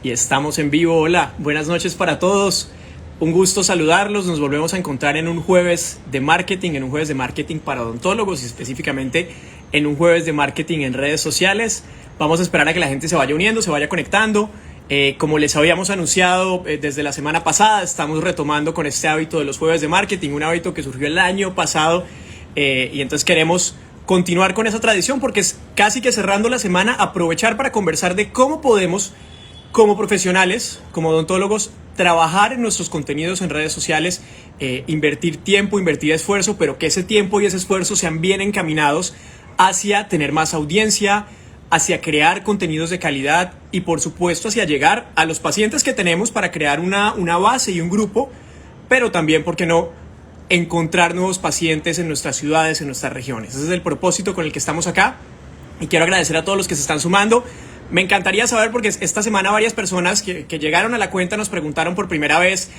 Y estamos en vivo. Hola, buenas noches para todos. Un gusto saludarlos. Nos volvemos a encontrar en un jueves de marketing para odontólogos y específicamente en un jueves de marketing en redes sociales. Vamos a esperar a que la gente se vaya uniendo, se vaya conectando. Como les habíamos anunciado desde la semana pasada, estamos retomando con este hábito de los jueves de marketing, un hábito que surgió el año pasado y entonces queremos continuar con esa tradición porque es casi que cerrando la semana, aprovechar para conversar de cómo podemos, como profesionales, como odontólogos, trabajar en nuestros contenidos en redes sociales, invertir tiempo, invertir esfuerzo, pero que ese tiempo y ese esfuerzo sean bien encaminados hacia tener más audiencia, hacia crear contenidos de calidad y por supuesto hacia llegar a los pacientes que tenemos para crear una base y un grupo, pero también, ¿por qué no?, encontrar nuevos pacientes en nuestras ciudades, en nuestras regiones. Ese es el propósito con el que estamos acá y quiero agradecer a todos los que se están sumando. Me encantaría saber, porque esta semana varias personas que llegaron a la cuenta nos preguntaron por primera vez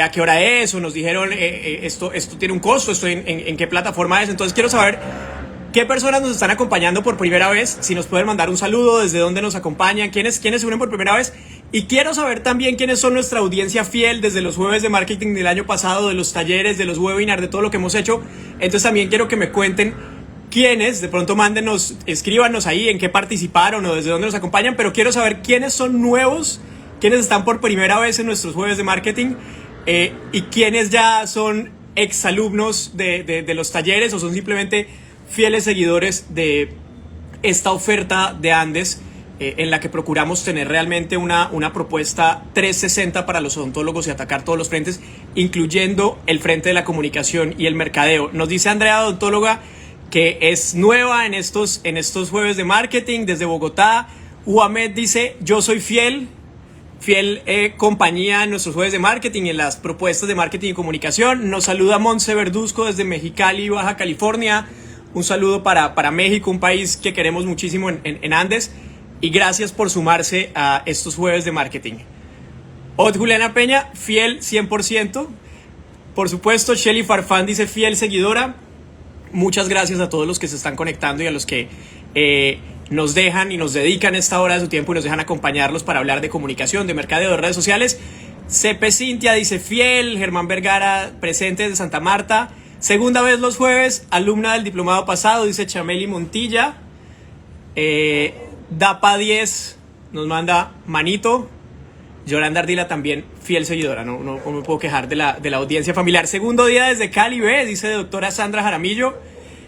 a qué hora es, o nos dijeron esto tiene un costo, esto en qué plataforma es. Entonces quiero saber qué personas nos están acompañando por primera vez, si nos pueden mandar un saludo, desde dónde nos acompañan, quiénes se unen por primera vez. Y quiero saber también quiénes son nuestra audiencia fiel desde los jueves de marketing del año pasado, de los talleres, de los webinars, de todo lo que hemos hecho. Entonces también quiero que me cuenten quiénes, de pronto mándenos, escríbanos ahí en qué participaron o desde dónde nos acompañan, pero quiero saber quiénes son nuevos, quiénes están por primera vez en nuestros jueves de marketing y quiénes ya son exalumnos de los talleres o son simplemente fieles seguidores de esta oferta de Andes en la que procuramos tener realmente una propuesta 360 para los odontólogos y atacar todos los frentes, incluyendo el frente de la comunicación y el mercadeo. Nos dice Andrea, odontóloga, que es nueva en estos jueves de marketing desde Bogotá. Uamed dice, yo soy fiel compañía en nuestros jueves de marketing y en las propuestas de marketing y comunicación. Nos saluda Monse Verduzco desde Mexicali, Baja California. Un saludo para México, un país que queremos muchísimo en Andes. Y gracias por sumarse a estos jueves de marketing. Od Juliana Peña, fiel 100%. Por supuesto, Shelly Farfán dice fiel seguidora. Muchas gracias a todos los que se están conectando y a los que nos dejan y nos dedican esta hora de su tiempo y nos dejan acompañarlos para hablar de comunicación, de mercadeo, de redes sociales. CP Cintia dice fiel. Germán Vergara, presente desde Santa Marta. Segunda vez los jueves, alumna del diplomado pasado, dice Chameli Montilla. Dapa 10 nos manda manito. Yolanda Ardila también fiel seguidora, no me puedo quejar de la audiencia familiar. Segundo día desde Cali, B, dice doctora Sandra Jaramillo.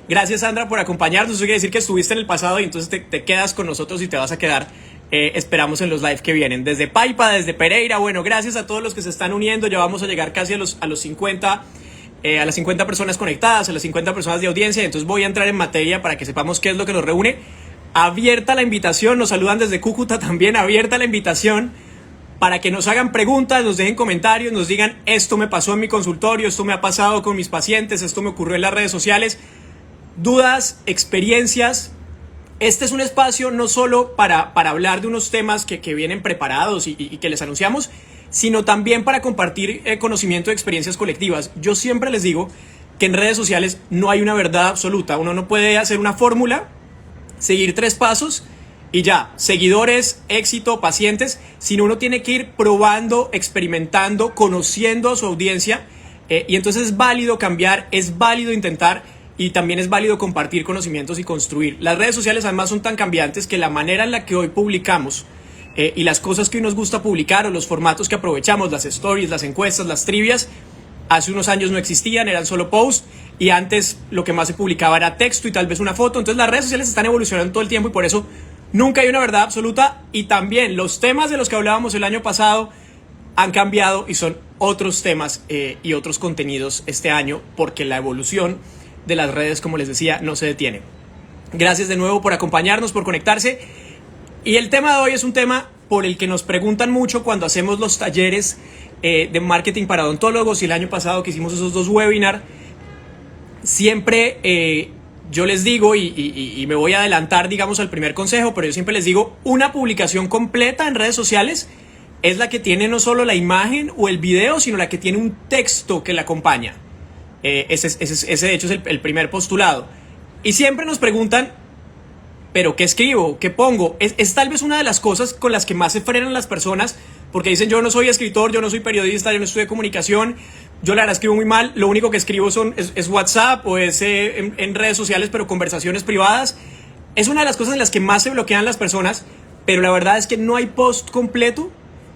Gracias, Sandra, por acompañarnos. Eso quiere decir que estuviste en el pasado y entonces te quedas con nosotros y te vas a quedar. Esperamos en los live que vienen. Desde Paipa, desde Pereira. Bueno, gracias a todos los que se están uniendo. Ya vamos a llegar casi a los 50, a las 50 personas conectadas, a las 50 personas de audiencia. Entonces voy a entrar en materia para que sepamos qué es lo que nos reúne. Abierta la invitación, nos saludan desde Cúcuta también. Abierta la invitación para que nos hagan preguntas, nos dejen comentarios, nos digan esto me pasó en mi consultorio, esto me ha pasado con mis pacientes, esto me ocurrió en las redes sociales. Dudas, experiencias. Este es un espacio no solo para hablar de unos temas que vienen preparados y que les anunciamos, sino también para compartir conocimiento de experiencias colectivas. Yo siempre les digo que en redes sociales no hay una verdad absoluta. Uno no puede hacer una fórmula, seguir 3 pasos y ya, seguidores, éxito, pacientes, sino uno tiene que ir probando, experimentando, conociendo a su audiencia y entonces es válido cambiar, es válido intentar y también es válido compartir conocimientos y construir. Las redes sociales además son tan cambiantes que la manera en la que hoy publicamos y las cosas que hoy nos gusta publicar o los formatos que aprovechamos, las stories, las encuestas, las trivias, hace unos años no existían, eran solo posts y antes lo que más se publicaba era texto y tal vez una foto. Entonces las redes sociales están evolucionando todo el tiempo y por eso nunca hay una verdad absoluta y también los temas de los que hablábamos el año pasado han cambiado y son otros temas y otros contenidos este año porque la evolución de las redes, como les decía, no se detiene. Gracias de nuevo por acompañarnos, por conectarse. Y el tema de hoy es un tema por el que nos preguntan mucho cuando hacemos los talleres de marketing para odontólogos y el año pasado que hicimos esos 2 webinars. Siempre yo les digo, y me voy a adelantar, digamos, al primer consejo, pero yo siempre les digo, una publicación completa en redes sociales es la que tiene no solo la imagen o el video, sino la que tiene un texto que la acompaña. Ese de hecho es el primer postulado. Y siempre nos preguntan, pero ¿qué escribo? ¿Qué pongo? Es tal vez una de las cosas con las que más se frenan las personas, porque dicen: yo no soy escritor, yo no soy periodista, yo no estudié comunicación, yo la verdad escribo muy mal, lo único que escribo es WhatsApp o es en redes sociales, pero conversaciones privadas. Es una de las cosas en las que más se bloquean las personas, pero la verdad es que no hay post completo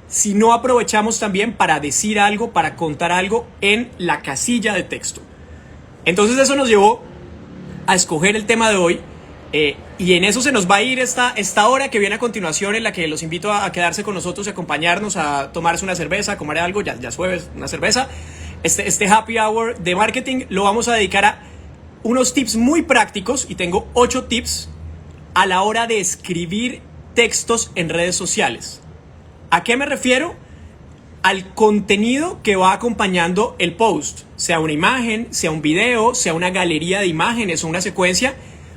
si no aprovechamos también para decir algo, para contar algo en la casilla de texto. Entonces eso nos llevó a escoger el tema de hoy, y en eso se nos va a ir esta hora que viene a continuación, en la que los invito a quedarse con nosotros y acompañarnos a tomarse una cerveza, a comer algo, ya es jueves, una cerveza. Este happy hour de marketing lo vamos a dedicar a unos tips muy prácticos, y tengo 8 tips a la hora de escribir textos en redes sociales. ¿A qué me refiero? Al contenido que va acompañando el post, sea una imagen, sea un video, sea una galería de imágenes o una secuencia.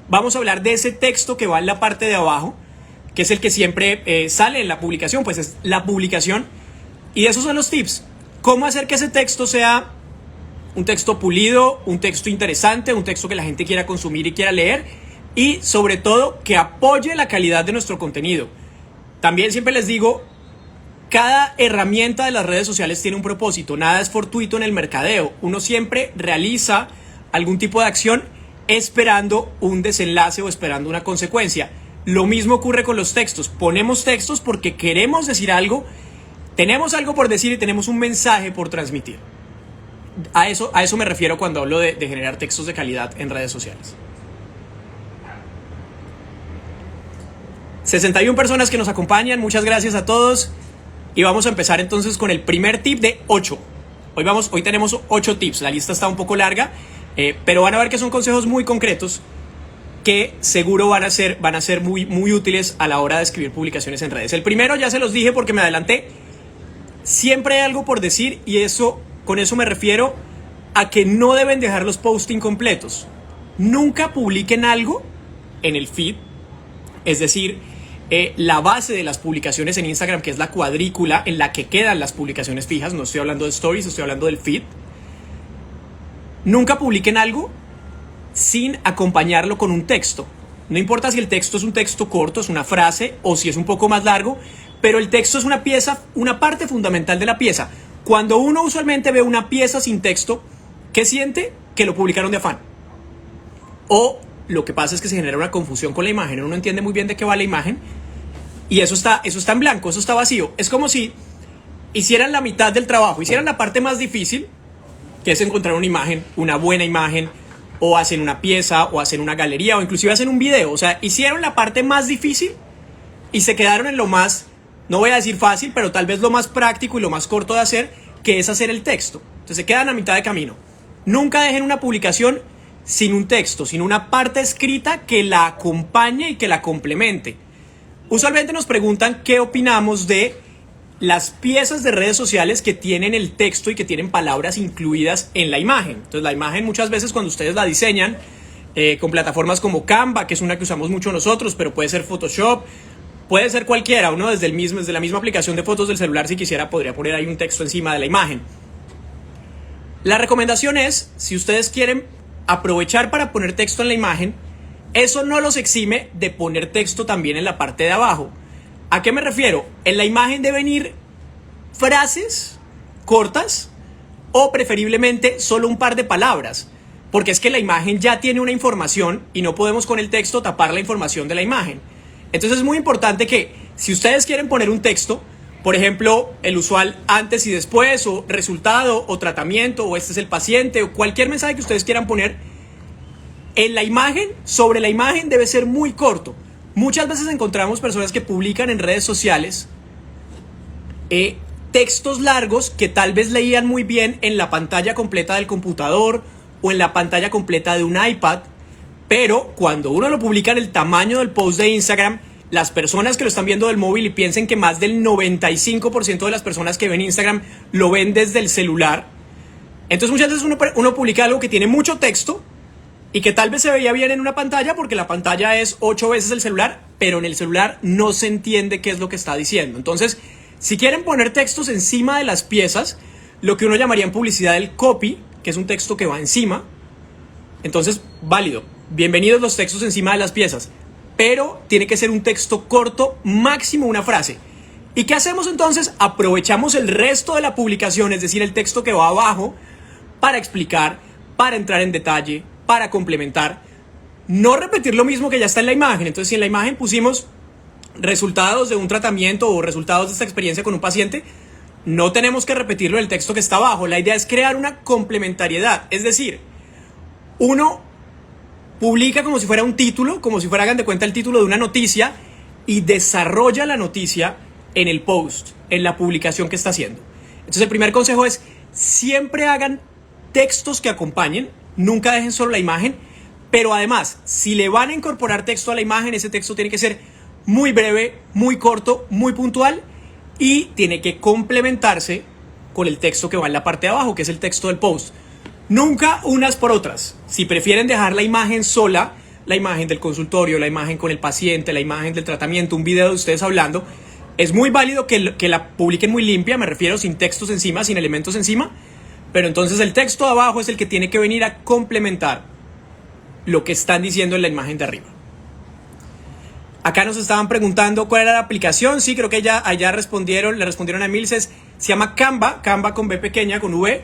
Vamos a hablar de ese texto que va en la parte de abajo, que es el que siempre sale en la publicación, pues es la publicación. Y esos son los tips. ¿Cómo hacer que ese texto sea un texto pulido, un texto interesante, un texto que la gente quiera consumir y quiera leer? Y sobre todo, que apoye la calidad de nuestro contenido. También siempre les digo, cada herramienta de las redes sociales tiene un propósito, nada es fortuito en el mercadeo. Uno siempre realiza algún tipo de acción esperando un desenlace o esperando una consecuencia. Lo mismo ocurre con los textos. Ponemos textos porque queremos decir algo, tenemos algo por decir y tenemos un mensaje por transmitir. A eso me refiero cuando hablo de generar textos de calidad en redes sociales. 61 personas que nos acompañan, muchas gracias a todos. Y vamos a empezar entonces con el primer tip de 8. Hoy tenemos 8 tips, la lista está un poco larga, pero van a ver que son consejos muy concretos que seguro van a ser muy, muy útiles a la hora de escribir publicaciones en redes. El primero ya se los dije porque me adelanté. Siempre hay algo por decir, y con eso me refiero a que no deben dejar los posts incompletos. Nunca publiquen algo en el feed, es decir, la base de las publicaciones en Instagram, que es la cuadrícula en la que quedan las publicaciones fijas. No estoy hablando de stories, estoy hablando del feed. Nunca publiquen algo sin acompañarlo con un texto. No importa si el texto es un texto corto, es una frase, o si es un poco más largo, pero el texto es una pieza, una parte fundamental de la pieza. Cuando uno usualmente ve una pieza sin texto, ¿qué siente? Que lo publicaron de afán. O lo que pasa es que se genera una confusión con la imagen. Uno no entiende muy bien de qué va la imagen, y eso está en blanco, eso está vacío. Es como si hicieran la mitad del trabajo, hicieran la parte más difícil, que es encontrar una imagen, una buena imagen, o hacen una pieza, o hacen una galería, o inclusive hacen un video. O sea, hicieron la parte más difícil y se quedaron en lo más, no voy a decir fácil, pero tal vez lo más práctico y lo más corto de hacer, que es hacer el texto. Entonces se quedan a mitad de camino. Nunca dejen una publicación sin un texto, sin una parte escrita que la acompañe y que la complemente. Usualmente nos preguntan qué opinamos de las piezas de redes sociales que tienen el texto y que tienen palabras incluidas en la imagen. Entonces la imagen, muchas veces cuando ustedes la diseñan con plataformas como Canva, que es una que usamos mucho nosotros, pero puede ser Photoshop, puede ser cualquiera. Uno desde la misma aplicación de fotos del celular, si quisiera, podría poner ahí un texto encima de la imagen. La recomendación es, si ustedes quieren aprovechar para poner texto en la imagen, eso no los exime de poner texto también en la parte de abajo. ¿A qué me refiero? En la imagen deben ir frases cortas, o preferiblemente solo un par de palabras, porque es que la imagen ya tiene una información y no podemos con el texto tapar la información de la imagen. Entonces es muy importante que, si ustedes quieren poner un texto, por ejemplo, el usual antes y después, o resultado, o tratamiento, o este es el paciente, o cualquier mensaje que ustedes quieran poner, en la imagen, sobre la imagen, debe ser muy corto. Muchas veces encontramos personas que publican en redes sociales textos largos que tal vez leían muy bien en la pantalla completa del computador o en la pantalla completa de un iPad, pero cuando uno lo publica en el tamaño del post de Instagram, las personas que lo están viendo del móvil, y piensen que más del 95% de las personas que ven Instagram lo ven desde el celular, entonces muchas veces uno publica algo que tiene mucho texto y que tal vez se veía bien en una pantalla porque la pantalla es 8 veces el celular, pero en el celular no se entiende qué es lo que está diciendo. Entonces, si quieren poner textos encima de las piezas, lo que uno llamaría en publicidad el copy, que es un texto que va encima, entonces válido, bienvenidos los textos encima de las piezas. pero tiene que ser un texto corto, máximo una frase. ¿Y qué hacemos entonces? Aprovechamos el resto de la publicación, es decir, el texto que va abajo, para explicar, para entrar en detalle, para complementar. No repetir lo mismo que ya está en la imagen. Entonces, si en la imagen pusimos resultados de un tratamiento o resultados de esta experiencia con un paciente, no tenemos que repetirlo en el texto que está abajo. La idea es crear una complementariedad. Es decir, uno publica como si fuera un título, como si fuera, hagan de cuenta, el título de una noticia, y desarrolla la noticia en el post, en la publicación que está haciendo. Entonces, el primer consejo es: siempre hagan textos que acompañen, nunca dejen solo la imagen, pero además, si le van a incorporar texto a la imagen, ese texto tiene que ser muy breve, muy corto, muy puntual, y tiene que complementarse con el texto que va en la parte de abajo, que es el texto del post. Nunca unas por otras. Si prefieren dejar la imagen sola, la imagen del consultorio, la imagen con el paciente, la imagen del tratamiento, un video de ustedes hablando, es muy válido que la publiquen muy limpia, me refiero sin textos encima, sin elementos encima, pero entonces el texto de abajo es el que tiene que venir a complementar lo que están diciendo en la imagen de arriba. Acá nos estaban preguntando cuál era la aplicación. Sí, creo que allá le respondieron a Milces. Se llama Canva, Canva con B pequeña, con V.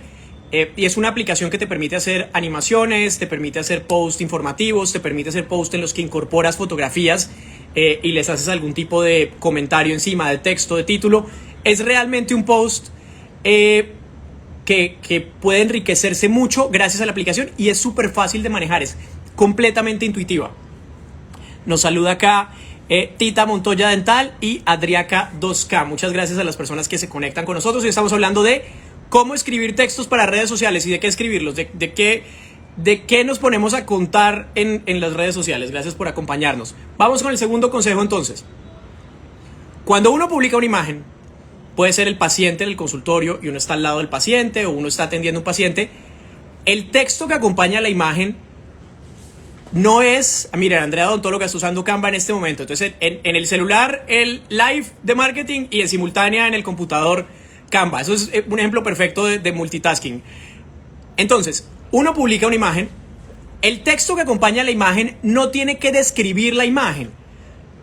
Y es una aplicación que te permite hacer animaciones, te permite hacer posts informativos, te permite hacer posts en los que incorporas fotografías y les haces algún tipo de comentario encima, de texto, de título. Es realmente un post que puede enriquecerse mucho gracias a la aplicación, y es súper fácil de manejar, es completamente intuitiva. Nos saluda acá Tita Montoya Dental y Adriaca 2K. Muchas gracias a las personas que se conectan con nosotros. Hoy estamos hablando de cómo escribir textos para redes sociales y de qué escribirlos, de qué nos ponemos a contar en las redes sociales. Gracias por acompañarnos. Vamos con el segundo consejo entonces. Cuando uno publica una imagen, puede ser el paciente en el consultorio y uno está al lado del paciente o uno está atendiendo a un paciente, el texto que acompaña a la imagen no es... Miren, Andrea Odontóloga está usando Canva en este momento. Entonces, en el celular, el live de marketing, y en simultánea en el computador, Canva. Eso es un ejemplo perfecto de multitasking. Entonces, uno publica una imagen. El texto que acompaña a la imagen no tiene que describir la imagen.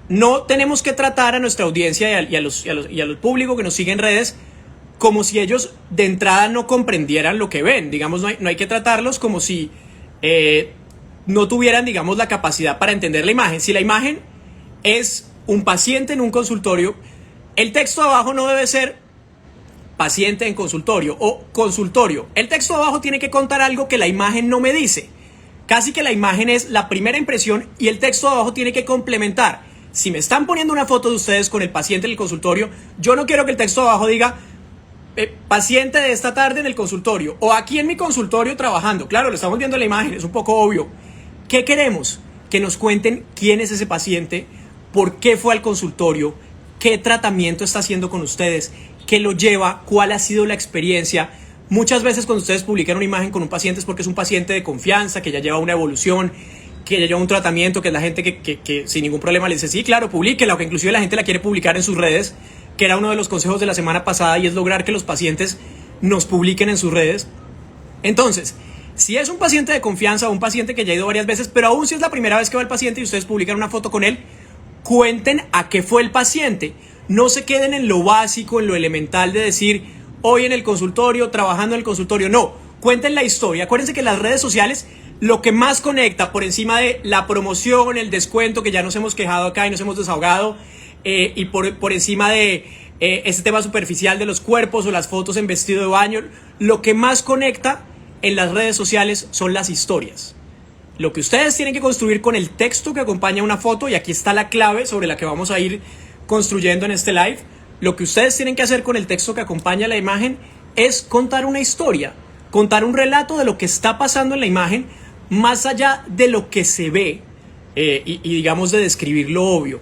No tenemos que tratar a nuestra audiencia y al público que nos sigue en redes como si ellos de entrada no comprendieran lo que ven. Digamos, no hay que tratarlos como si... no tuvieran, digamos, la capacidad para entender la imagen. Si la imagen es un paciente en un consultorio, el texto abajo no debe ser paciente en consultorio o consultorio. El texto abajo tiene que contar algo que la imagen no me dice. Casi que la imagen es la primera impresión y el texto abajo tiene que complementar. Si me están poniendo una foto de ustedes con el paciente en el consultorio, yo no quiero que el texto abajo diga paciente de esta tarde en el consultorio o aquí en mi consultorio trabajando. Claro, lo estamos viendo en la imagen, es un poco obvio. ¿Qué queremos? Que nos cuenten quién es ese paciente, por qué fue al consultorio, qué tratamiento está haciendo con ustedes, qué lo lleva, cuál ha sido la experiencia. Muchas veces cuando ustedes publican una imagen con un paciente es porque es un paciente de confianza, que ya lleva una evolución, que ya lleva un tratamiento, que es la gente que sin ningún problema le dice, sí, claro, publíquela, o que inclusive la gente la quiere publicar en sus redes, que era uno de los consejos de la semana pasada, y es lograr que los pacientes nos publiquen en sus redes. Entonces, si es un paciente de confianza o un paciente que ya ha ido varias veces, pero aún si es la primera vez que va el paciente y ustedes publican una foto con él, cuenten a qué fue el paciente. No se queden en lo básico, en lo elemental de decir, hoy en el consultorio, trabajando en el consultorio. No, cuenten la historia. Acuérdense que en las redes sociales lo que más conecta por encima de la promoción, el descuento, que ya nos hemos quejado acá y nos hemos desahogado, y por encima de ese tema superficial de los cuerpos o las fotos en vestido de baño, lo que más conecta en las redes sociales son las historias. Lo que ustedes tienen que construir con el texto que acompaña una foto, y aquí está la clave sobre la que vamos a ir construyendo en este live, lo que ustedes tienen que hacer con el texto que acompaña la imagen es contar una historia, contar un relato de lo que está pasando en la imagen, más allá de lo que se ve y digamos de describir lo obvio.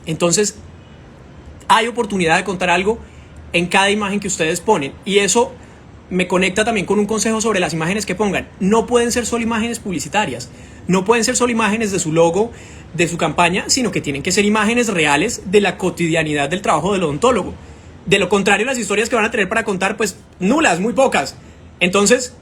Entonces, hay oportunidad de contar algo en cada imagen que ustedes ponen, y eso me conecta también con un consejo sobre las imágenes que pongan. No pueden ser solo imágenes publicitarias, no pueden ser solo imágenes de su logo, de su campaña, sino que tienen que ser imágenes reales de la cotidianidad del trabajo del odontólogo. De lo contrario, las historias que van a tener para contar, pues nulas, muy pocas. Entonces,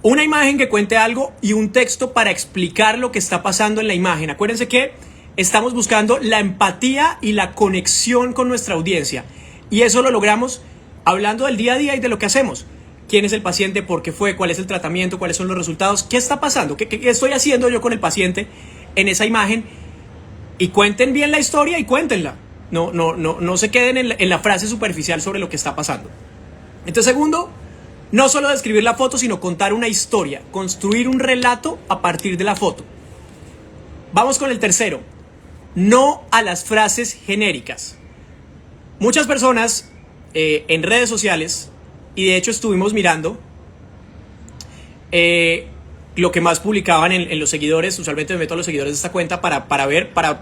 una imagen que cuente algo y un texto para explicar lo que está pasando en la imagen. Acuérdense que Estamos buscando la empatía y la conexión con nuestra audiencia. Y eso lo logramos hablando del día a día y de lo que hacemos. ¿Quién es el paciente? ¿Por qué fue? ¿Cuál es el tratamiento? ¿Cuáles son los resultados? ¿Qué está pasando? ¿Qué estoy haciendo yo con el paciente en esa imagen? Y cuenten bien la historia y cuéntenla. No se queden en la frase superficial sobre lo que está pasando. Entonces, segundo, no solo describir la foto, sino contar una historia, construir un relato a partir de la foto. Vamos con el tercero. No a las frases genéricas. Muchas personas en redes sociales, y de hecho estuvimos mirando lo que más publicaban en los seguidores. Usualmente me meto a los seguidores de esta cuenta para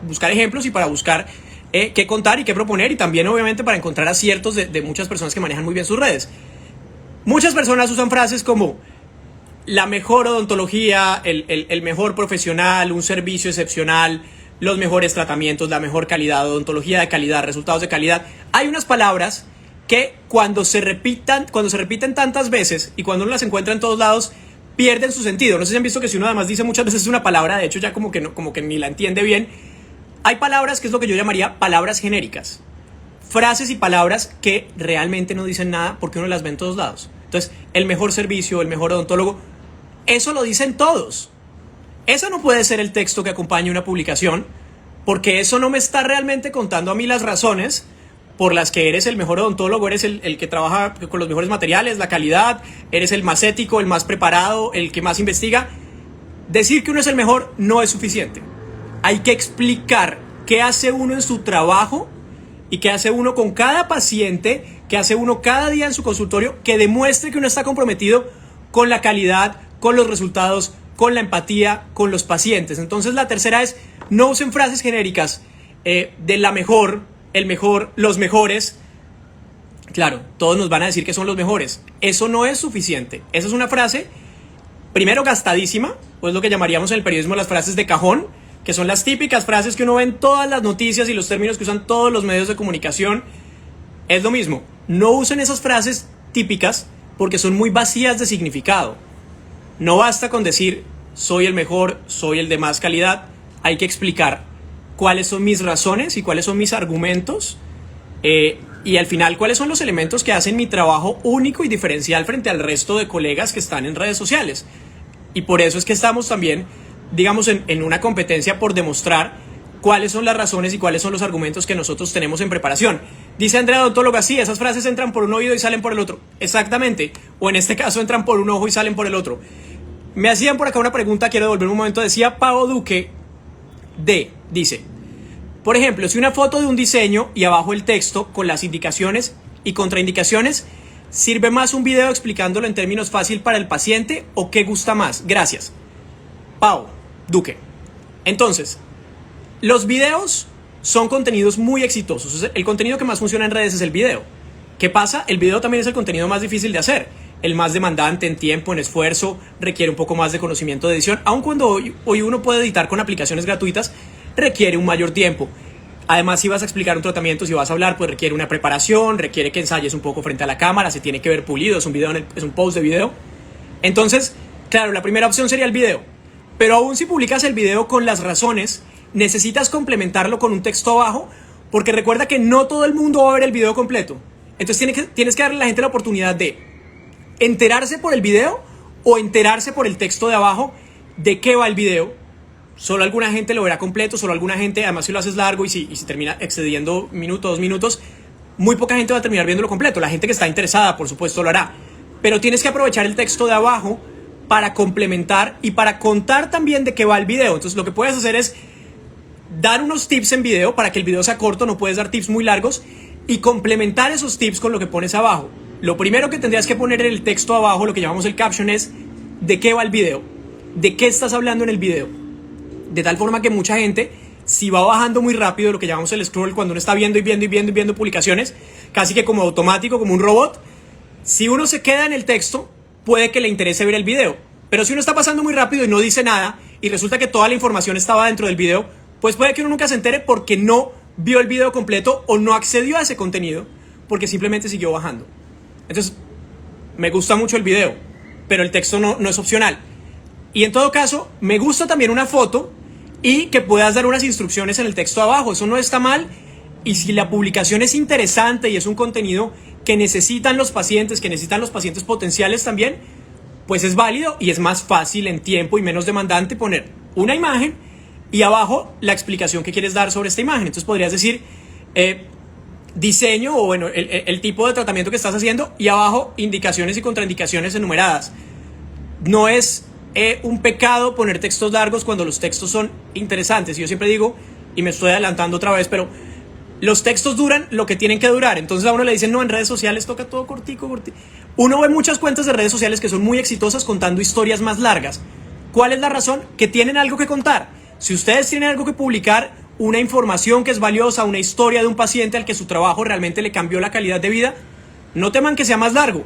buscar ejemplos y para buscar qué contar y qué proponer, y también obviamente para encontrar aciertos de muchas personas que manejan muy bien sus redes. Muchas personas usan frases como la mejor odontología, el mejor profesional, un servicio excepcional, los mejores tratamientos, la mejor calidad, odontología de calidad, resultados de calidad. Hay unas palabras que cuando se repiten tantas veces y cuando uno las encuentra en todos lados, pierden su sentido. No sé si han visto que si uno además dice muchas veces una palabra, de hecho ya como que ni la entiende bien. Hay palabras que es lo que yo llamaría palabras genéricas. Frases y palabras que realmente no dicen nada porque uno las ve en todos lados. Entonces, el mejor servicio, el mejor odontólogo, eso lo dicen todos. Eso no puede ser el texto que acompañe una publicación, porque eso no me está realmente contando a mí las razones por las que eres el mejor odontólogo, eres el que trabaja con los mejores materiales, la calidad, eres el más ético, el más preparado, el que más investiga. Decir que uno es el mejor no es suficiente. Hay que explicar qué hace uno en su trabajo y qué hace uno con cada paciente, qué hace uno cada día en su consultorio, que demuestre que uno está comprometido con la calidad, con los resultados, con la empatía, con los pacientes. Entonces la tercera es, no usen frases genéricas de la mejor, el mejor, los mejores. Claro, todos nos van a decir que son los mejores. Eso no es suficiente. Esa es una frase, primero, gastadísima, o es lo que llamaríamos en el periodismo las frases de cajón, que son las típicas frases que uno ve en todas las noticias y los términos que usan todos los medios de comunicación. Es lo mismo. No usen esas frases típicas porque son muy vacías de significado. No basta con decir soy el mejor, soy el de más calidad. Hay que explicar cuáles son mis razones y cuáles son mis argumentos, y al final cuáles son los elementos que hacen mi trabajo único y diferencial frente al resto de colegas que están en redes sociales. Y por eso es que estamos también, digamos, en una competencia por demostrar cuáles son las razones y cuáles son los argumentos que nosotros tenemos en preparación. Dice Andrea Odontóloga, sí, esas frases entran por un oído y salen por el otro. Exactamente. O en este caso entran por un ojo y salen por el otro. Me hacían por acá una pregunta, quiero devolver un momento. Decía Pavo Duque dice, por ejemplo, si una foto de un diseño y abajo el texto con las indicaciones y contraindicaciones, ¿sirve más un video explicándolo en términos fácil para el paciente o qué gusta más? Gracias. Pavo Duque. Entonces, los videos son contenidos muy exitosos. El contenido que más funciona en redes es el video. ¿Qué pasa? El video también es el contenido más difícil de hacer, el más demandante en tiempo, en esfuerzo, requiere un poco más de conocimiento de edición. Aun cuando hoy uno puede editar con aplicaciones gratuitas, requiere un mayor tiempo. Además, si vas a explicar un tratamiento, si vas a hablar, pues requiere una preparación, requiere que ensayes un poco frente a la cámara, se tiene que ver pulido, es un post de video. Entonces, claro, la primera opción sería el video. Pero aún si publicas el video con las razones, necesitas complementarlo con un texto abajo, porque recuerda que no todo el mundo va a ver el video completo. Entonces tienes que darle a la gente la oportunidad de enterarse por el video o enterarse por el texto de abajo de qué va el video. Solo alguna gente lo verá completo, solo alguna gente, además si lo haces largo y si termina excediendo minutos, 2 minutos, muy poca gente va a terminar viéndolo completo. La gente que está interesada, por supuesto, lo hará. Pero tienes que aprovechar el texto de abajo para complementar y para contar también de qué va el video. Entonces lo que puedes hacer es dar unos tips en video para que el video sea corto, no puedes dar tips muy largos, y complementar esos tips con lo que pones abajo. Lo primero que tendrías que poner en el texto abajo, lo que llamamos el caption, es de qué va el video, de qué estás hablando en el video. De tal forma que mucha gente, si va bajando muy rápido, lo que llamamos el scroll, cuando uno está viendo y viendo publicaciones, casi que como automático, como un robot, si uno se queda en el texto, puede que le interese ver el video. Pero si uno está pasando muy rápido y no dice nada, y resulta que toda la información estaba dentro del video, pues puede que uno nunca se entere porque no vio el video completo o no accedió a ese contenido, porque simplemente siguió bajando. Entonces, me gusta mucho el video, pero el texto no es opcional. Y en todo caso, me gusta también una foto y que puedas dar unas instrucciones en el texto abajo. Eso no está mal. Y si la publicación es interesante y es un contenido que necesitan los pacientes, potenciales también, pues es válido y es más fácil en tiempo y menos demandante poner una imagen y abajo la explicación que quieres dar sobre esta imagen. Entonces podrías decir diseño o bueno, el tipo de tratamiento que estás haciendo y abajo indicaciones y contraindicaciones enumeradas. No es un pecado poner textos largos cuando los textos son interesantes. Yo siempre digo, y me estoy adelantando otra vez, pero los textos duran lo que tienen que durar. Entonces a uno le dicen, no, en redes sociales toca todo cortico. Uno ve muchas cuentas de redes sociales que son muy exitosas contando historias más largas. ¿Cuál es la razón? Que tienen algo que contar. Si ustedes tienen algo que publicar, una información que es valiosa, una historia de un paciente al que su trabajo realmente le cambió la calidad de vida, no teman que sea más largo.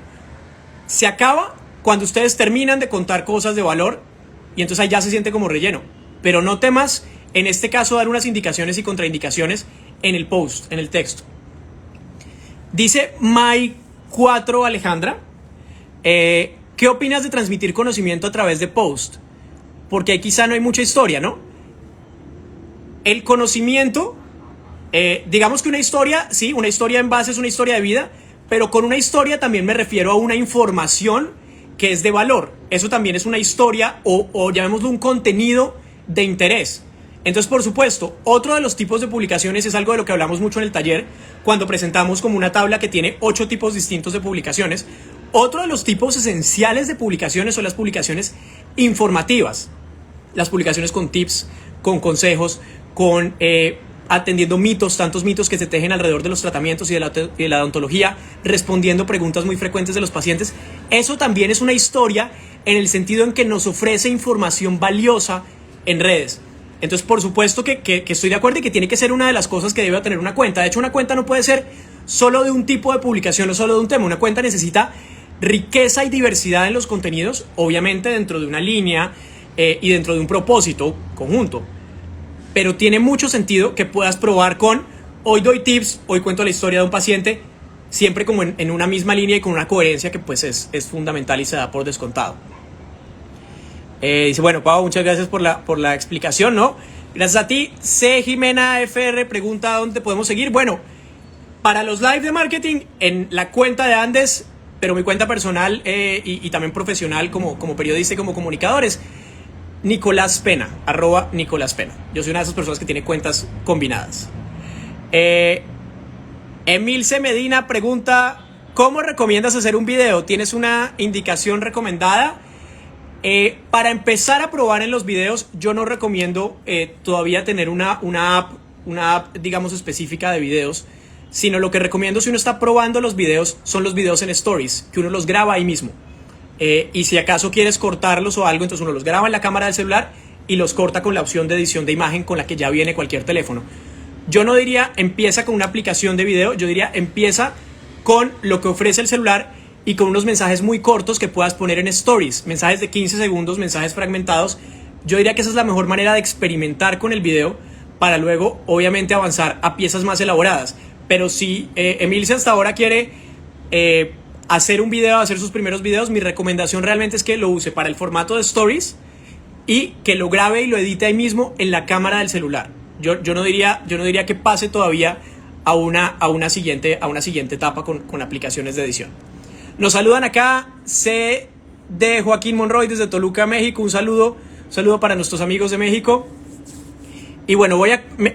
Se acaba cuando ustedes terminan de contar cosas de valor y entonces ahí ya se siente como relleno. Pero no temas, en este caso, dar unas indicaciones y contraindicaciones en el post, en el texto. Dice May4 Alejandra, ¿qué opinas de transmitir conocimiento a través de post? Porque ahí quizá no hay mucha historia, ¿no? El conocimiento, digamos que una historia, sí, una historia en base es una historia de vida, pero con una historia también me refiero a una información que es de valor. Eso también es una historia o llamémoslo un contenido de interés. Entonces, por supuesto, otro de los tipos de publicaciones es algo de lo que hablamos mucho en el taller cuando presentamos como una tabla que tiene 8 tipos distintos de publicaciones. Otro de los tipos esenciales de publicaciones son las publicaciones informativas. Las publicaciones con tips, con consejos, con atendiendo mitos, tantos mitos que se tejen alrededor de los tratamientos y de la odontología, respondiendo preguntas muy frecuentes de los pacientes. Eso también es una historia en el sentido en que nos ofrece información valiosa en redes. Entonces, por supuesto que estoy de acuerdo y que tiene que ser una de las cosas que debe tener una cuenta. De hecho, una cuenta no puede ser solo de un tipo de publicación o solo de un tema. Una cuenta necesita riqueza y diversidad en los contenidos, obviamente dentro de una línea y dentro de un propósito conjunto. Pero tiene mucho sentido que puedas probar con, hoy doy tips, hoy cuento la historia de un paciente, siempre como en una misma línea y con una coherencia que pues es fundamental y se da por descontado. Dice, bueno, Pau, muchas gracias por la explicación, ¿no? Gracias a ti. C. Jimena FR pregunta dónde podemos seguir. Bueno, para los live de marketing, en la cuenta de Andes, pero mi cuenta personal y también profesional como periodista y como comunicadores, Nicolás Pena, @Nicolás Pena. Yo soy una de esas personas que tiene cuentas combinadas. Emilce Medina pregunta, ¿cómo recomiendas hacer un video? ¿Tienes una indicación recomendada? Para empezar a probar en los videos, yo no recomiendo todavía tener una app, digamos, específica de videos, sino lo que recomiendo si uno está probando los videos son los videos en Stories, que uno los graba ahí mismo. Y si acaso quieres cortarlos o algo, entonces uno los graba en la cámara del celular y los corta con la opción de edición de imagen con la que ya viene cualquier teléfono. Yo no diría empieza con una aplicación de video, yo diría empieza con lo que ofrece el celular y con unos mensajes muy cortos que puedas poner en Stories, mensajes de 15 segundos, mensajes fragmentados. Yo diría que esa es la mejor manera de experimentar con el video para luego, obviamente, avanzar a piezas más elaboradas. Pero si Emilce hasta ahora quiere hacer un video, hacer sus primeros videos, mi recomendación realmente es que lo use para el formato de Stories y que lo grabe y lo edite ahí mismo en la cámara del celular. Yo no diría que pase todavía a una siguiente etapa con aplicaciones de edición. Nos saludan acá C. de Joaquín Monroy desde Toluca, México. Un saludo para nuestros amigos de México. Y bueno,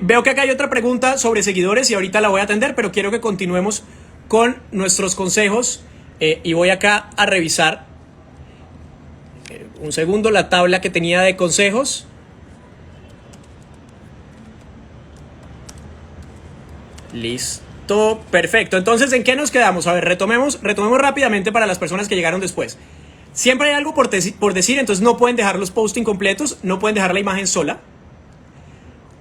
veo que acá hay otra pregunta sobre seguidores y ahorita la voy a atender, pero quiero que continuemos con nuestros consejos y voy acá a revisar un segundo la tabla que tenía de consejos. Listo, perfecto. Entonces, ¿en qué nos quedamos? A ver, retomemos rápidamente para las personas que llegaron después. Siempre hay algo por decir, entonces no pueden dejar los posts incompletos, no pueden dejar la imagen sola.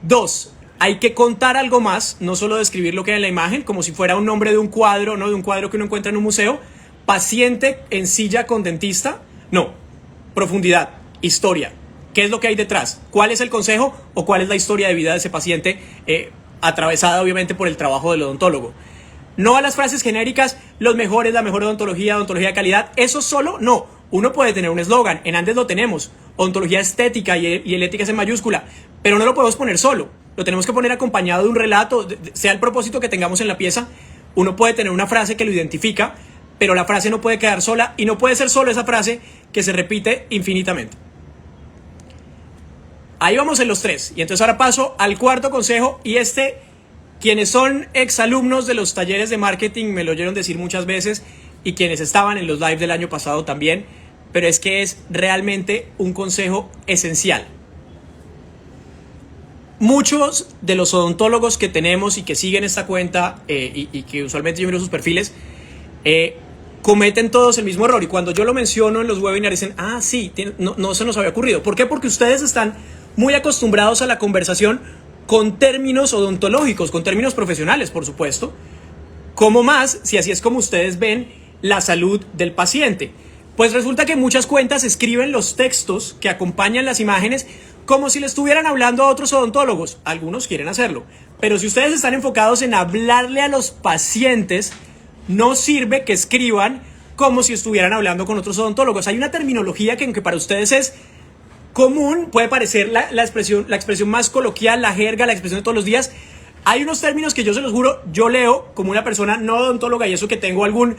2, hay que contar algo más, no solo describir lo que hay en la imagen, como si fuera un nombre de un cuadro, ¿no? De un cuadro que uno encuentra en un museo. Paciente en silla con dentista. No, profundidad, historia. ¿Qué es lo que hay detrás? ¿Cuál es el consejo o cuál es la historia de vida de ese paciente atravesada obviamente por el trabajo del odontólogo? No a las frases genéricas, los mejores, la mejor odontología de calidad. Eso solo no. Uno puede tener un eslogan, en Andes lo tenemos, odontología estética y el ética es en mayúscula, pero no lo podemos poner solo, lo tenemos que poner acompañado de un relato, sea el propósito que tengamos en la pieza. Uno puede tener una frase que lo identifica, pero la frase no puede quedar sola y no puede ser solo esa frase que se repite infinitamente. Ahí vamos en los 3. Y entonces ahora paso al cuarto consejo, y quienes son exalumnos de los talleres de marketing me lo oyeron decir muchas veces, y quienes estaban en los live del año pasado también, pero es que es realmente un consejo esencial. Muchos de los odontólogos que tenemos y que siguen esta cuenta y que usualmente yo miro sus perfiles, cometen todos el mismo error, y cuando yo lo menciono en los webinars dicen, sí, no se nos había ocurrido. ¿Por qué? Porque ustedes están muy acostumbrados a la conversación con términos odontológicos, con términos profesionales, por supuesto. ¿Cómo más si así es como ustedes ven la salud del paciente? Pues resulta que muchas cuentas escriben los textos que acompañan las imágenes como si le estuvieran hablando a otros odontólogos. Algunos quieren hacerlo, pero si ustedes están enfocados en hablarle a los pacientes, no sirve que escriban como si estuvieran hablando con otros odontólogos. Hay una terminología que, aunque para ustedes es común, puede parecer la expresión más coloquial, la jerga, la expresión de todos los días. Hay unos términos que yo se los juro, yo leo como una persona no odontóloga, y eso que tengo algún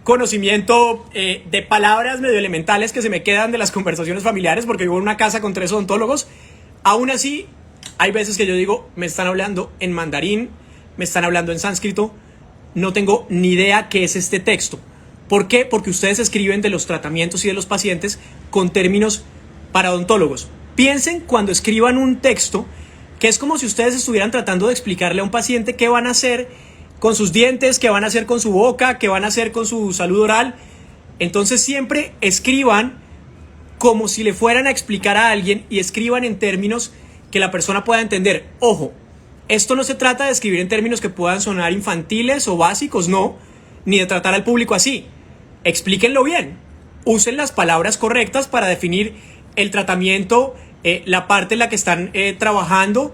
conocimiento de palabras medio elementales que se me quedan de las conversaciones familiares, porque vivo en una casa con 3 odontólogos. Aún así, hay veces que yo digo, me están hablando en mandarín, me están hablando en sánscrito, no tengo ni idea qué es este texto. ¿Por qué? Porque ustedes escriben de los tratamientos y de los pacientes con términos para odontólogos. Piensen cuando escriban un texto que es como si ustedes estuvieran tratando de explicarle a un paciente qué van a hacer con sus dientes, qué van a hacer con su boca, qué van a hacer con su salud oral. Entonces siempre escriban como si le fueran a explicar a alguien, y escriban en términos que la persona pueda entender. Ojo, esto no se trata de escribir en términos que puedan sonar infantiles o básicos, no, ni de tratar al público así. Explíquenlo bien, usen las palabras correctas para definir el tratamiento, la parte en la que están trabajando,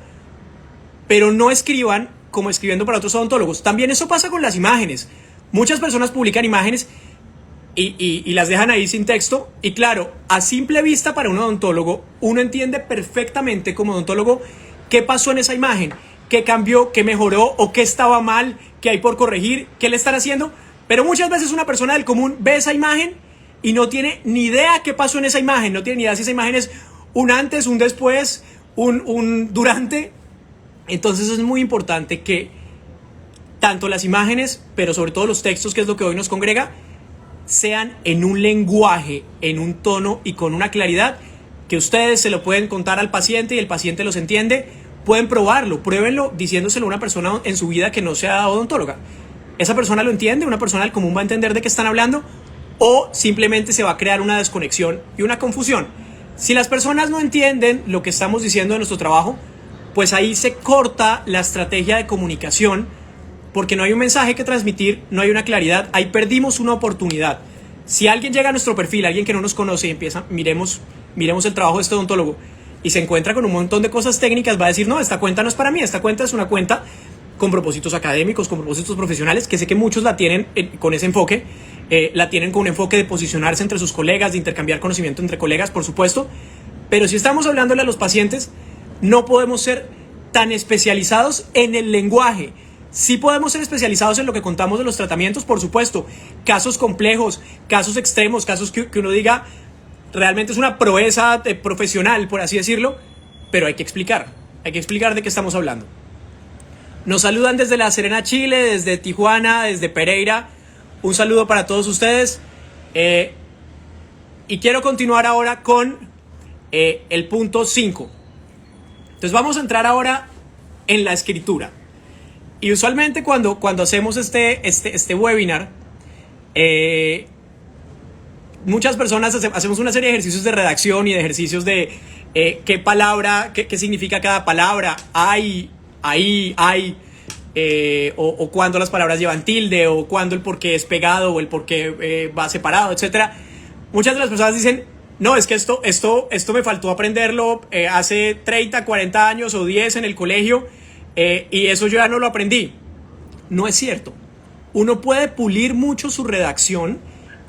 pero no escriban como escribiendo para otros odontólogos. También eso pasa con las imágenes. Muchas personas publican imágenes y las dejan ahí sin texto, y claro, a simple vista para un odontólogo, uno entiende perfectamente como odontólogo qué pasó en esa imagen, qué cambió, qué mejoró o qué estaba mal, qué hay por corregir, qué le están haciendo. Pero muchas veces una persona del común ve esa imagen y no tiene ni idea qué pasó en esa imagen, no tiene ni idea si esa imagen es un antes, un después, un durante. Entonces es muy importante que tanto las imágenes, pero sobre todo los textos, que es lo que hoy nos congrega, sean en un lenguaje, en un tono y con una claridad que ustedes se lo pueden contar al paciente y el paciente los entiende. Pueden probarlo, pruébenlo diciéndoselo a una persona en su vida que no sea odontóloga. Esa persona lo entiende, una persona del común va a entender de qué están hablando, o simplemente se va a crear una desconexión y una confusión. Si las personas no entienden lo que estamos diciendo de nuestro trabajo, pues ahí se corta la estrategia de comunicación, porque no hay un mensaje que transmitir, no hay una claridad, ahí perdimos una oportunidad. Si alguien llega a nuestro perfil, alguien que no nos conoce, y empieza, miremos el trabajo de este odontólogo, y se encuentra con un montón de cosas técnicas, va a decir, no, esta cuenta no es para mí, esta cuenta es una cuenta con propósitos académicos, con propósitos profesionales, que sé que muchos la tienen con ese enfoque, la tienen con un enfoque de posicionarse entre sus colegas, de intercambiar conocimiento entre colegas, por supuesto, pero si estamos hablándole a los pacientes, no podemos ser tan especializados en el lenguaje. Sí podemos ser especializados en lo que contamos de los tratamientos, por supuesto, casos complejos, casos extremos, casos que uno diga, realmente es una proeza profesional, por así decirlo, pero hay que explicar de qué estamos hablando. Nos saludan desde La Serena, Chile, desde Tijuana, desde Pereira. Un saludo para todos ustedes. Y quiero continuar ahora con el punto 5. Entonces vamos a entrar ahora en la escritura. Y usualmente cuando hacemos este webinar, muchas personas hacemos una serie de ejercicios de redacción y de ejercicios de qué palabra, qué significa cada palabra, hay, ahí, hay, o cuando las palabras llevan tilde, o cuando el porqué es pegado o el porqué va separado, etc. Muchas de las personas dicen, no, es que esto me faltó aprenderlo hace 30, 40 años o 10 en el colegio, y eso yo ya no lo aprendí. No es cierto. Uno puede pulir mucho su redacción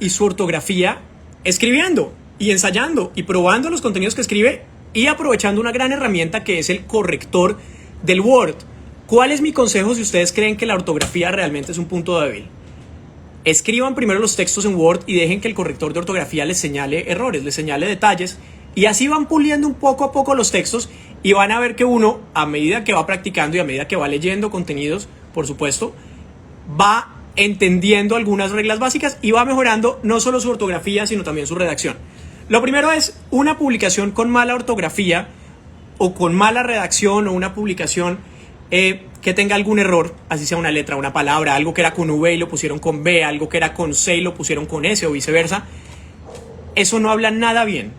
y su ortografía escribiendo y ensayando y probando los contenidos que escribe y aprovechando una gran herramienta que es el corrector del Word. ¿Cuál es mi consejo si ustedes creen que la ortografía realmente es un punto débil? Escriban primero los textos en Word y dejen que el corrector de ortografía les señale errores, les señale detalles, y así van puliendo un poco a poco los textos y van a ver que uno, a medida que va practicando y a medida que va leyendo contenidos, por supuesto, va entendiendo algunas reglas básicas y va mejorando no solo su ortografía, sino también su redacción. Lo primero es una publicación con mala ortografía o con mala redacción, o una publicación que tenga algún error, así sea una letra, una palabra, algo que era con V y lo pusieron con B, algo que era con C y lo pusieron con S o viceversa. Eso no habla nada bien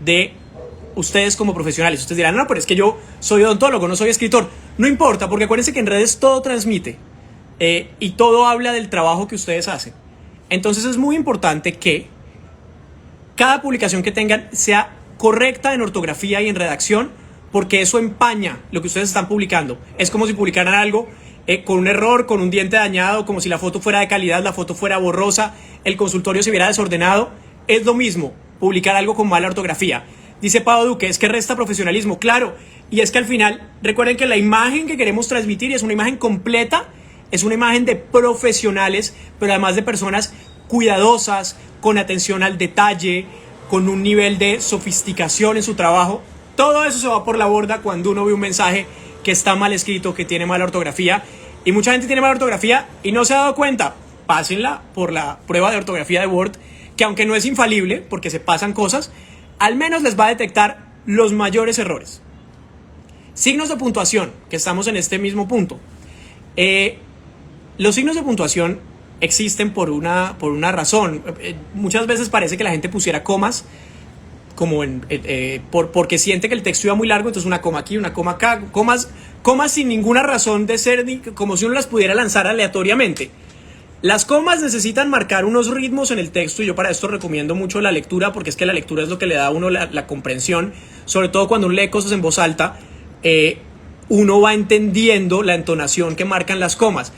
de ustedes como profesionales. Ustedes dirán, no, pero es que yo soy odontólogo, no soy escritor. No importa, porque acuérdense que en redes todo transmite y todo habla del trabajo que ustedes hacen. Entonces es muy importante que cada publicación que tengan sea correcta en ortografía y en redacción, porque eso empaña lo que ustedes están publicando. Es como si publicaran algo con un error, con un diente dañado, como si la foto fuera de calidad, la foto fuera borrosa, el consultorio se viera desordenado. Es lo mismo publicar algo con mala ortografía. Dice Pablo Duque, es que resta profesionalismo. Claro, y es que al final, recuerden que la imagen que queremos transmitir es una imagen completa, es una imagen de profesionales, pero además de personas cuidadosas, con atención al detalle, con un nivel de sofisticación en su trabajo. Todo eso se va por la borda cuando uno ve un mensaje que está mal escrito, que tiene mala ortografía. Y mucha gente tiene mala ortografía y no se ha dado cuenta. Pásenla por la prueba de ortografía de Word, que aunque no es infalible, porque se pasan cosas, al menos les va a detectar los mayores errores. Signos de puntuación, que estamos en este mismo punto. Los signos de puntuación existen por una razón. Muchas veces parece que la gente pusiera comas como porque siente que el texto iba muy largo, entonces una coma aquí, una coma acá, comas sin ninguna razón de ser, como si uno las pudiera lanzar aleatoriamente. Las comas necesitan marcar unos ritmos en el texto, y yo para esto recomiendo mucho la lectura, porque es que la lectura es lo que le da a uno la comprensión, sobre todo cuando uno lee cosas en voz alta. Uno va entendiendo la entonación que marcan las comas.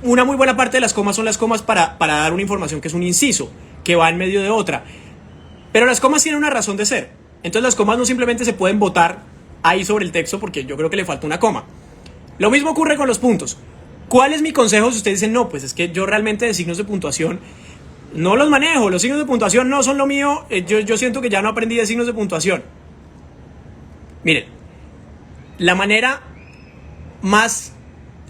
Una muy buena parte de las comas son las comas para dar una información que es un inciso, que va en medio de otra. Pero las comas tienen una razón de ser. Entonces las comas no simplemente se pueden botar ahí sobre el texto porque yo creo que le falta una coma. Lo mismo ocurre con los puntos. ¿Cuál es mi consejo si ustedes dicen, no, pues es que yo realmente de signos de puntuación no los manejo, los signos de puntuación no son lo mío, yo siento que ya no aprendí de signos de puntuación? Miren, la manera más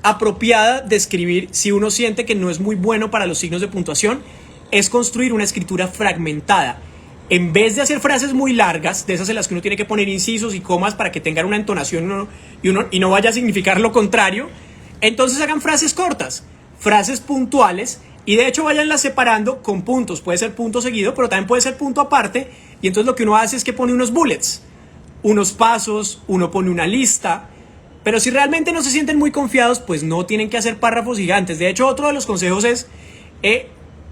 apropiada de escribir, si uno siente que no es muy bueno para los signos de puntuación, es construir una escritura fragmentada. En vez de hacer frases muy largas, de esas en las que uno tiene que poner incisos y comas para que tengan una entonación y no vaya a significar lo contrario, entonces hagan frases cortas, frases puntuales, y de hecho váyanlas separando con puntos. Puede ser punto seguido, pero también puede ser punto aparte, y entonces lo que uno hace es que pone unos bullets, unos pasos, uno pone una lista. Pero si realmente no se sienten muy confiados, pues no tienen que hacer párrafos gigantes. De hecho, otro de los consejos es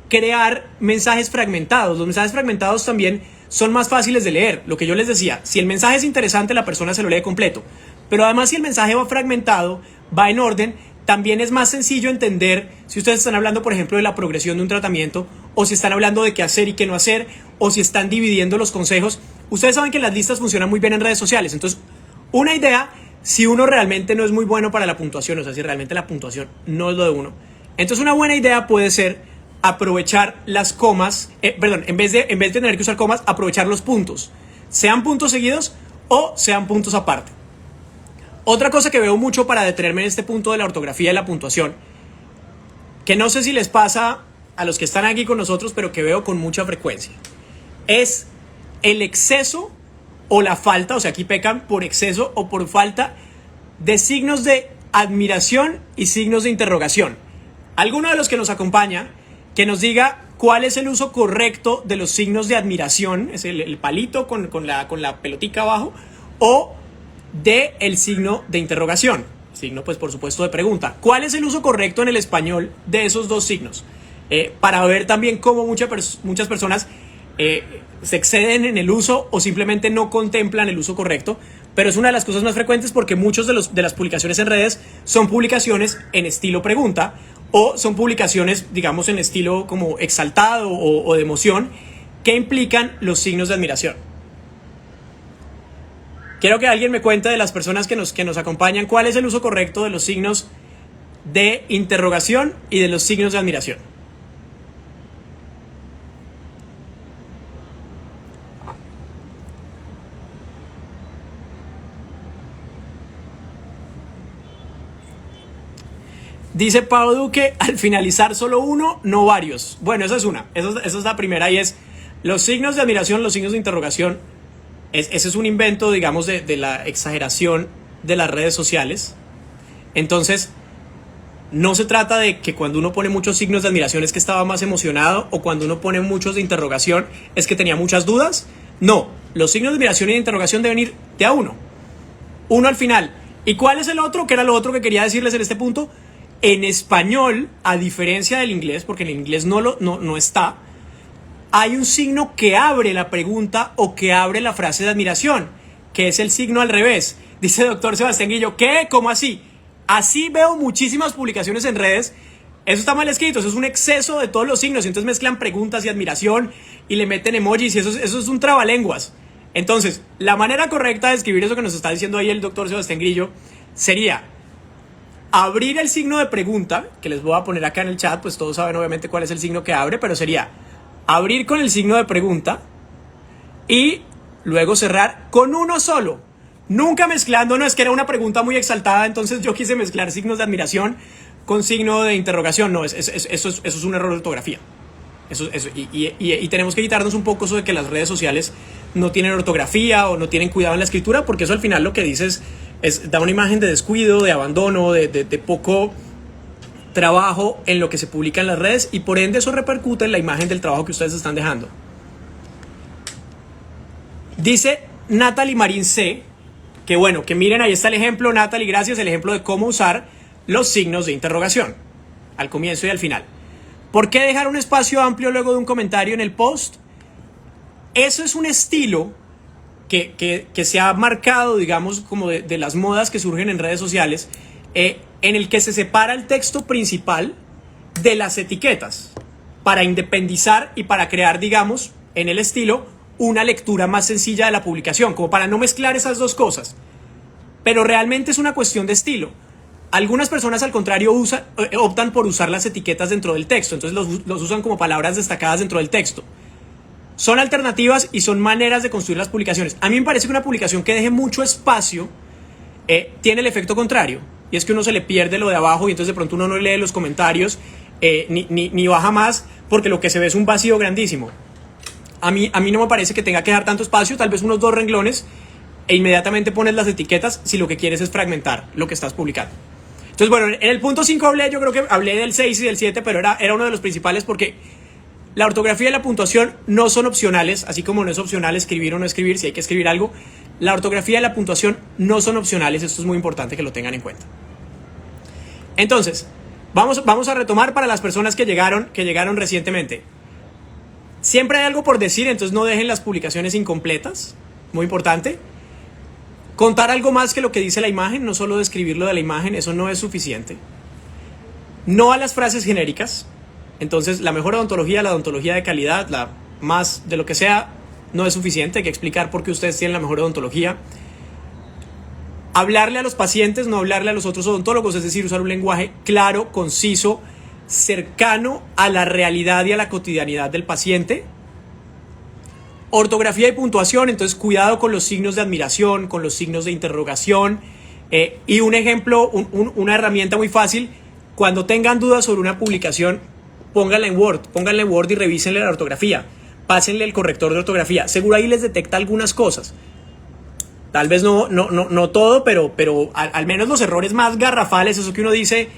crear mensajes fragmentados. Los mensajes fragmentados también son más fáciles de leer. Lo que yo les decía, si el mensaje es interesante, la persona se lo lee completo. Pero además, si el mensaje va fragmentado, va en orden, también es más sencillo entender si ustedes están hablando, por ejemplo, de la progresión de un tratamiento, o si están hablando de qué hacer y qué no hacer, o si están dividiendo los consejos. Ustedes saben que las listas funcionan muy bien en redes sociales. Entonces, una idea, si uno realmente no es muy bueno para la puntuación, o sea, si realmente la puntuación no es lo de uno, entonces una buena idea puede ser aprovechar las comas, en vez de tener que usar comas, aprovechar los puntos, sean puntos seguidos o sean puntos aparte. Otra cosa que veo mucho para detenerme en este punto de la ortografía y la puntuación, que no sé si les pasa a los que están aquí con nosotros, pero que veo con mucha frecuencia, es el exceso o la falta, o sea, aquí pecan por exceso o por falta de signos de admiración y signos de interrogación. Alguno de los que nos acompaña, que nos diga cuál es el uso correcto de los signos de admiración, es el palito con la pelotica abajo, o de el signo de interrogación, signo pues por supuesto de pregunta. ¿Cuál es el uso correcto en el español de esos dos signos? Para ver también cómo muchas personas se exceden en el uso o simplemente no contemplan el uso correcto, pero es una de las cosas más frecuentes porque muchos de las publicaciones en redes son publicaciones en estilo pregunta o son publicaciones, digamos, en estilo como exaltado o de emoción, que implican los signos de admiración. Quiero que alguien me cuente de las personas que nos acompañan cuál es el uso correcto de los signos de interrogación y de los signos de admiración. Dice Pablo Duque, al finalizar solo uno, no varios. Bueno, esa es una. Esa es la primera y es los signos de admiración, los signos de interrogación. Ese es un invento, digamos, de la exageración de las redes sociales. Entonces, no se trata de que cuando uno pone muchos signos de admiración es que estaba más emocionado, o cuando uno pone muchos de interrogación es que tenía muchas dudas. No, los signos de admiración y de interrogación deben ir de a uno. Uno al final. ¿Y cuál es el otro? Que era lo otro que quería decirles en este punto. En español, a diferencia del inglés, porque en el inglés no está, hay un signo que abre la pregunta o que abre la frase de admiración, que es el signo al revés. Dice doctor Sebastián Guillo, ¿qué? ¿Cómo así? Así veo muchísimas publicaciones en redes. Eso está mal escrito, eso es un exceso de todos los signos. Entonces mezclan preguntas y admiración y le meten emojis y eso es un trabalenguas. Entonces, la manera correcta de escribir eso que nos está diciendo ahí el doctor Sebastián Grillo sería abrir el signo de pregunta, que les voy a poner acá en el chat, pues todos saben obviamente cuál es el signo que abre, pero sería abrir con el signo de pregunta y luego cerrar con uno solo. Nunca mezclando, no es que era una pregunta muy exaltada, entonces yo quise mezclar signos de admiración con signo de interrogación. No, eso es un error de ortografía. Y tenemos que quitarnos un poco eso de que las redes sociales no tienen ortografía o no tienen cuidado en la escritura, porque eso al final lo que dice da una imagen de descuido, de abandono, de poco trabajo en lo que se publica en las redes, y por ende eso repercute en la imagen del trabajo que ustedes están dejando. Dice Natalie Marín C, que bueno, que miren, ahí está el ejemplo, Natalie, gracias, el ejemplo de cómo usar los signos de interrogación al comienzo y al final. ¿Por qué dejar un espacio amplio luego de un comentario en el post? Eso es un estilo que se ha marcado, digamos, como de las modas que surgen en redes sociales, en el que se separa el texto principal de las etiquetas para independizar y para crear, digamos, en el estilo, una lectura más sencilla de la publicación, como para no mezclar esas dos cosas. Pero realmente es una cuestión de estilo. Algunas personas, al contrario, optan por usar las etiquetas dentro del texto, entonces los usan como palabras destacadas dentro del texto. Son alternativas y son maneras de construir las publicaciones. A mí me parece que una publicación que deje mucho espacio tiene el efecto contrario, y es que uno se le pierde lo de abajo y entonces de pronto uno no lee los comentarios ni baja más, porque lo que se ve es un vacío grandísimo. A mí no me parece que tenga que dar tanto espacio, tal vez unos 2 renglones, e inmediatamente pones las etiquetas si lo que quieres es fragmentar lo que estás publicando. Entonces, bueno, en el punto 5 yo creo que hablé del 6 y del 7, pero era uno de los principales, porque la ortografía y la puntuación no son opcionales, así como no es opcional escribir o no escribir, si hay que escribir algo. La ortografía y la puntuación no son opcionales, esto es muy importante que lo tengan en cuenta. Entonces, vamos a retomar para las personas que llegaron recientemente. Siempre hay algo por decir, entonces no dejen las publicaciones incompletas, muy importante. Contar algo más que lo que dice la imagen, no solo describirlo de la imagen, eso no es suficiente. No a las frases genéricas. Entonces, la mejor odontología, la odontología de calidad, la más de lo que sea, no es suficiente. Hay que explicar por qué ustedes tienen la mejor odontología. Hablarle a los pacientes, no hablarle a los otros odontólogos, es decir, usar un lenguaje claro, conciso, cercano a la realidad y a la cotidianidad del paciente. Ortografía y puntuación, entonces cuidado con los signos de admiración, con los signos de interrogación. Y un ejemplo, una herramienta muy fácil, cuando tengan dudas sobre una publicación, pónganla en Word y revísenle la ortografía, pásenle el corrector de ortografía, seguro ahí les detecta algunas cosas, tal vez no todo, pero al menos los errores más garrafales, eso que uno dice,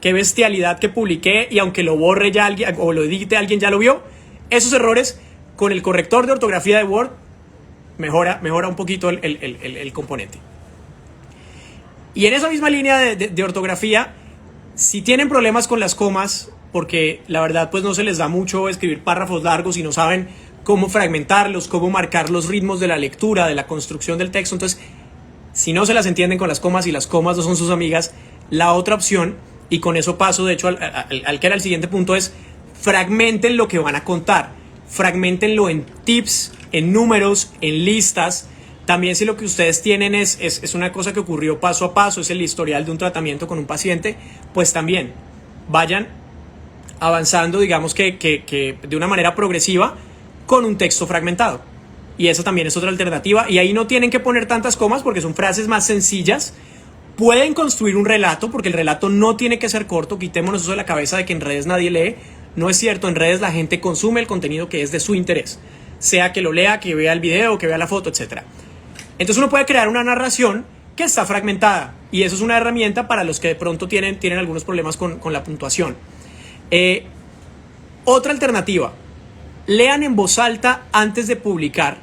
qué bestialidad que publiqué, y aunque lo borre ya alguien o lo edite alguien ya lo vio, esos errores con el corrector de ortografía de Word mejora un poquito el componente. Y en esa misma línea de ortografía, si tienen problemas con las comas, porque la verdad pues no se les da mucho escribir párrafos largos y no saben cómo fragmentarlos, cómo marcar los ritmos de la lectura, de la construcción del texto, entonces si no se las entienden con las comas y las comas no son sus amigas, la otra opción, y con eso paso de hecho al que era el siguiente punto, es fragmenten lo que van a contar, fragmentenlo en tips, en números, en listas, También si lo que ustedes tienen es una cosa que ocurrió paso a paso, es el historial de un tratamiento con un paciente, pues también vayan avanzando, digamos que de una manera progresiva con un texto fragmentado. Y eso también es otra alternativa. Y ahí no tienen que poner tantas comas porque son frases más sencillas. Pueden construir un relato porque el relato no tiene que ser corto. Quitémonos eso de la cabeza de que en redes nadie lee. No es cierto, en redes la gente consume el contenido que es de su interés. Sea que lo lea, que vea el video, que vea la foto, etc. Entonces uno puede crear una narración que está fragmentada. Y eso es una herramienta para los que de pronto tienen algunos problemas con la puntuación. Otra alternativa. Lean en voz alta antes de publicar.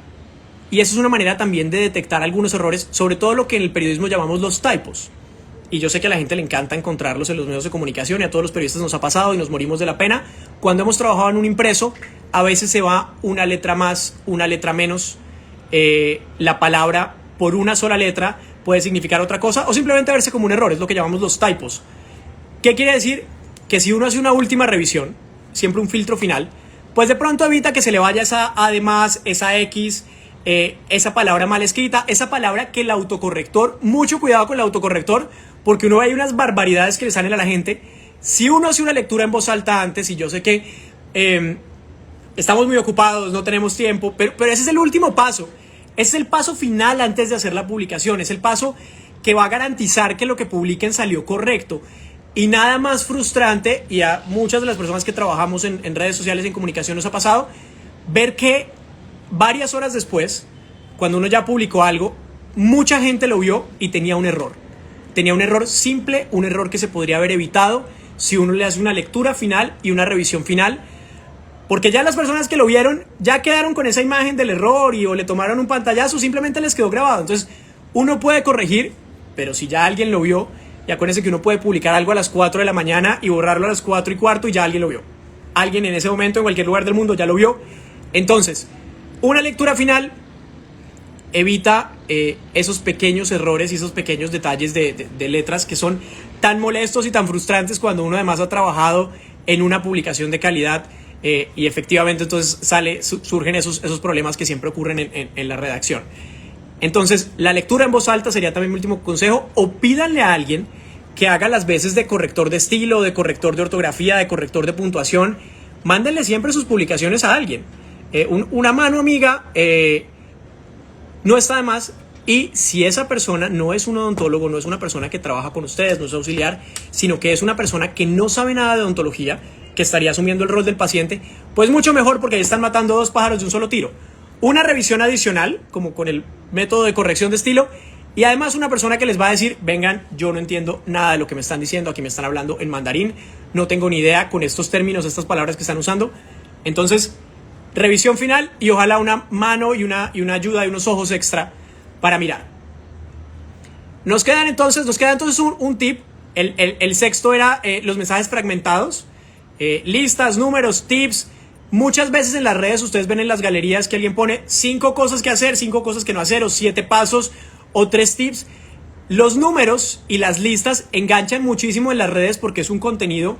Y eso es una manera también de detectar algunos errores, sobre todo lo que en el periodismo llamamos los typos. Y yo sé que a la gente le encanta encontrarlos en los medios de comunicación y a todos los periodistas nos ha pasado y nos morimos de la pena. Cuando hemos trabajado en un impreso, a veces se va una letra más, una letra menos. La palabra por una sola letra puede significar otra cosa o simplemente verse como un error, es lo que llamamos los typos. ¿Qué quiere decir? Que si uno hace una última revisión, siempre un filtro final, pues de pronto evita que se le vaya esa A de más, esa X, esa palabra mal escrita, esa palabra que el autocorrector, mucho cuidado con el autocorrector, porque uno ve unas barbaridades que le salen a la gente. Si uno hace una lectura en voz alta antes, y yo sé que estamos muy ocupados, no tenemos tiempo, pero ese es el último paso, ese es el paso final antes de hacer la publicación, es el paso que va a garantizar que lo que publiquen salió correcto. Y nada más frustrante, y a muchas de las personas que trabajamos en redes sociales y en comunicación nos ha pasado, ver que varias horas después, cuando uno ya publicó algo, mucha gente lo vio y tenía un error. Tenía un error simple, un error que se podría haber evitado si uno le hace una lectura final y una revisión final. Porque ya las personas que lo vieron ya quedaron con esa imagen del error o le tomaron un pantallazo, simplemente les quedó grabado. Entonces, uno puede corregir, pero si ya alguien lo vio, y acuérdense que uno puede publicar algo a las 4 de la mañana y borrarlo a las 4:15 y ya alguien lo vio. Alguien en ese momento en cualquier lugar del mundo ya lo vio. Entonces, una lectura final evita esos pequeños errores y esos pequeños detalles de letras que son tan molestos y tan frustrantes cuando uno además ha trabajado en una publicación de calidad y efectivamente entonces surgen esos problemas que siempre ocurren en la redacción. Entonces, la lectura en voz alta sería también mi último consejo, o pídanle a alguien que haga las veces de corrector de estilo, de corrector de ortografía, de corrector de puntuación. Mándenle siempre sus publicaciones a alguien. Una mano amiga no está de más. Y si esa persona no es un odontólogo, no es una persona que trabaja con ustedes, no es auxiliar, sino que es una persona que no sabe nada de odontología, que estaría asumiendo el rol del paciente, pues mucho mejor, porque ahí están matando dos pájaros de un solo tiro. Una revisión adicional, como con el método de corrección de estilo, y además una persona que les va a decir, vengan, yo no entiendo nada de lo que me están diciendo, aquí me están hablando en mandarín, no tengo ni idea con estos términos, estas palabras que están usando. Entonces, revisión final y ojalá una mano y una ayuda y unos ojos extra para mirar. Nos queda entonces un tip. El sexto era los mensajes fragmentados, listas, números, tips. Muchas veces en las redes ustedes ven en las galerías que alguien pone 5 cosas que hacer, 5 cosas que no hacer, o 7 pasos, o 3 tips. Los números y las listas enganchan muchísimo en las redes porque es un contenido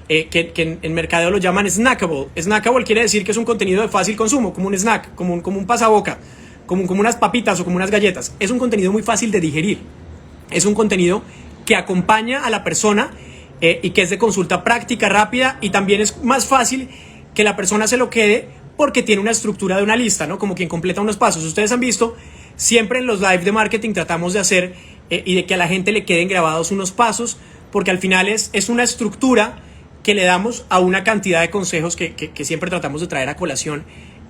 que en mercadeo lo llaman snackable. Snackable quiere decir que es un contenido de fácil consumo, como un snack, como un pasaboca, como unas papitas o como unas galletas. Es un contenido muy fácil de digerir. Es un contenido que acompaña a la persona y que es de consulta práctica, rápida, y también es más fácil que la persona se lo quede porque tiene una estructura de una lista, ¿no? Como quien completa unos pasos. Ustedes han visto, siempre en los live de marketing tratamos de hacer y de que a la gente le queden grabados unos pasos, porque al final es una estructura que le damos a una cantidad de consejos que siempre tratamos de traer a colación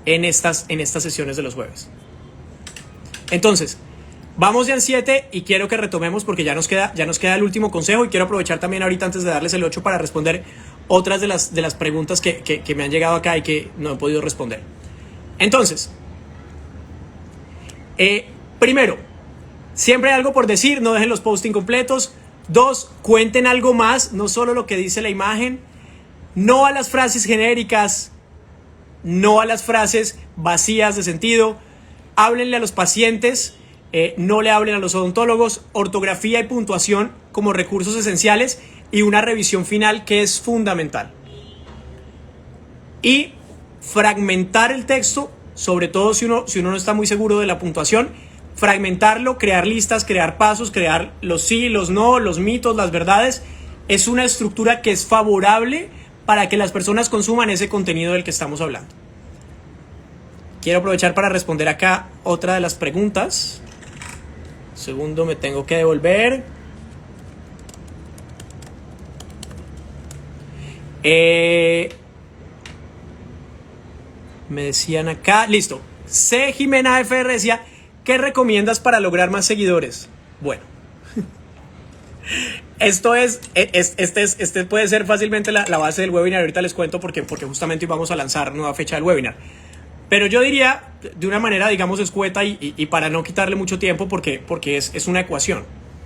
en estas sesiones de los jueves. Entonces, vamos ya en 7 y quiero que retomemos porque ya nos queda el último consejo, y quiero aprovechar también ahorita antes de darles el 8 para responder otras de las preguntas que me han llegado acá y que no he podido responder. Entonces, primero, siempre hay algo por decir, no dejen los posts incompletos. 2, cuenten algo más, no solo lo que dice la imagen. No a las frases genéricas, no a las frases vacías de sentido. Háblenle a los pacientes, no le hablen a los odontólogos. Ortografía y puntuación como recursos esenciales y una revisión final que es fundamental. Y fragmentar el texto, sobre todo si uno no está muy seguro de la puntuación, fragmentarlo, crear listas, crear pasos, crear los sí, los no, los mitos, las verdades, es una estructura que es favorable para que las personas consuman ese contenido del que estamos hablando. Quiero aprovechar para responder acá otra de las preguntas. Segundo, me tengo que devolver. Me decían acá, listo. C. Jimena FR decía, ¿qué recomiendas para lograr más seguidores? Bueno, este puede ser fácilmente la base del webinar. Ahorita les cuento porque justamente hoy vamos a lanzar nueva fecha del webinar. Pero yo diría, de una manera, digamos, escueta y para no quitarle mucho tiempo, porque es una ecuación.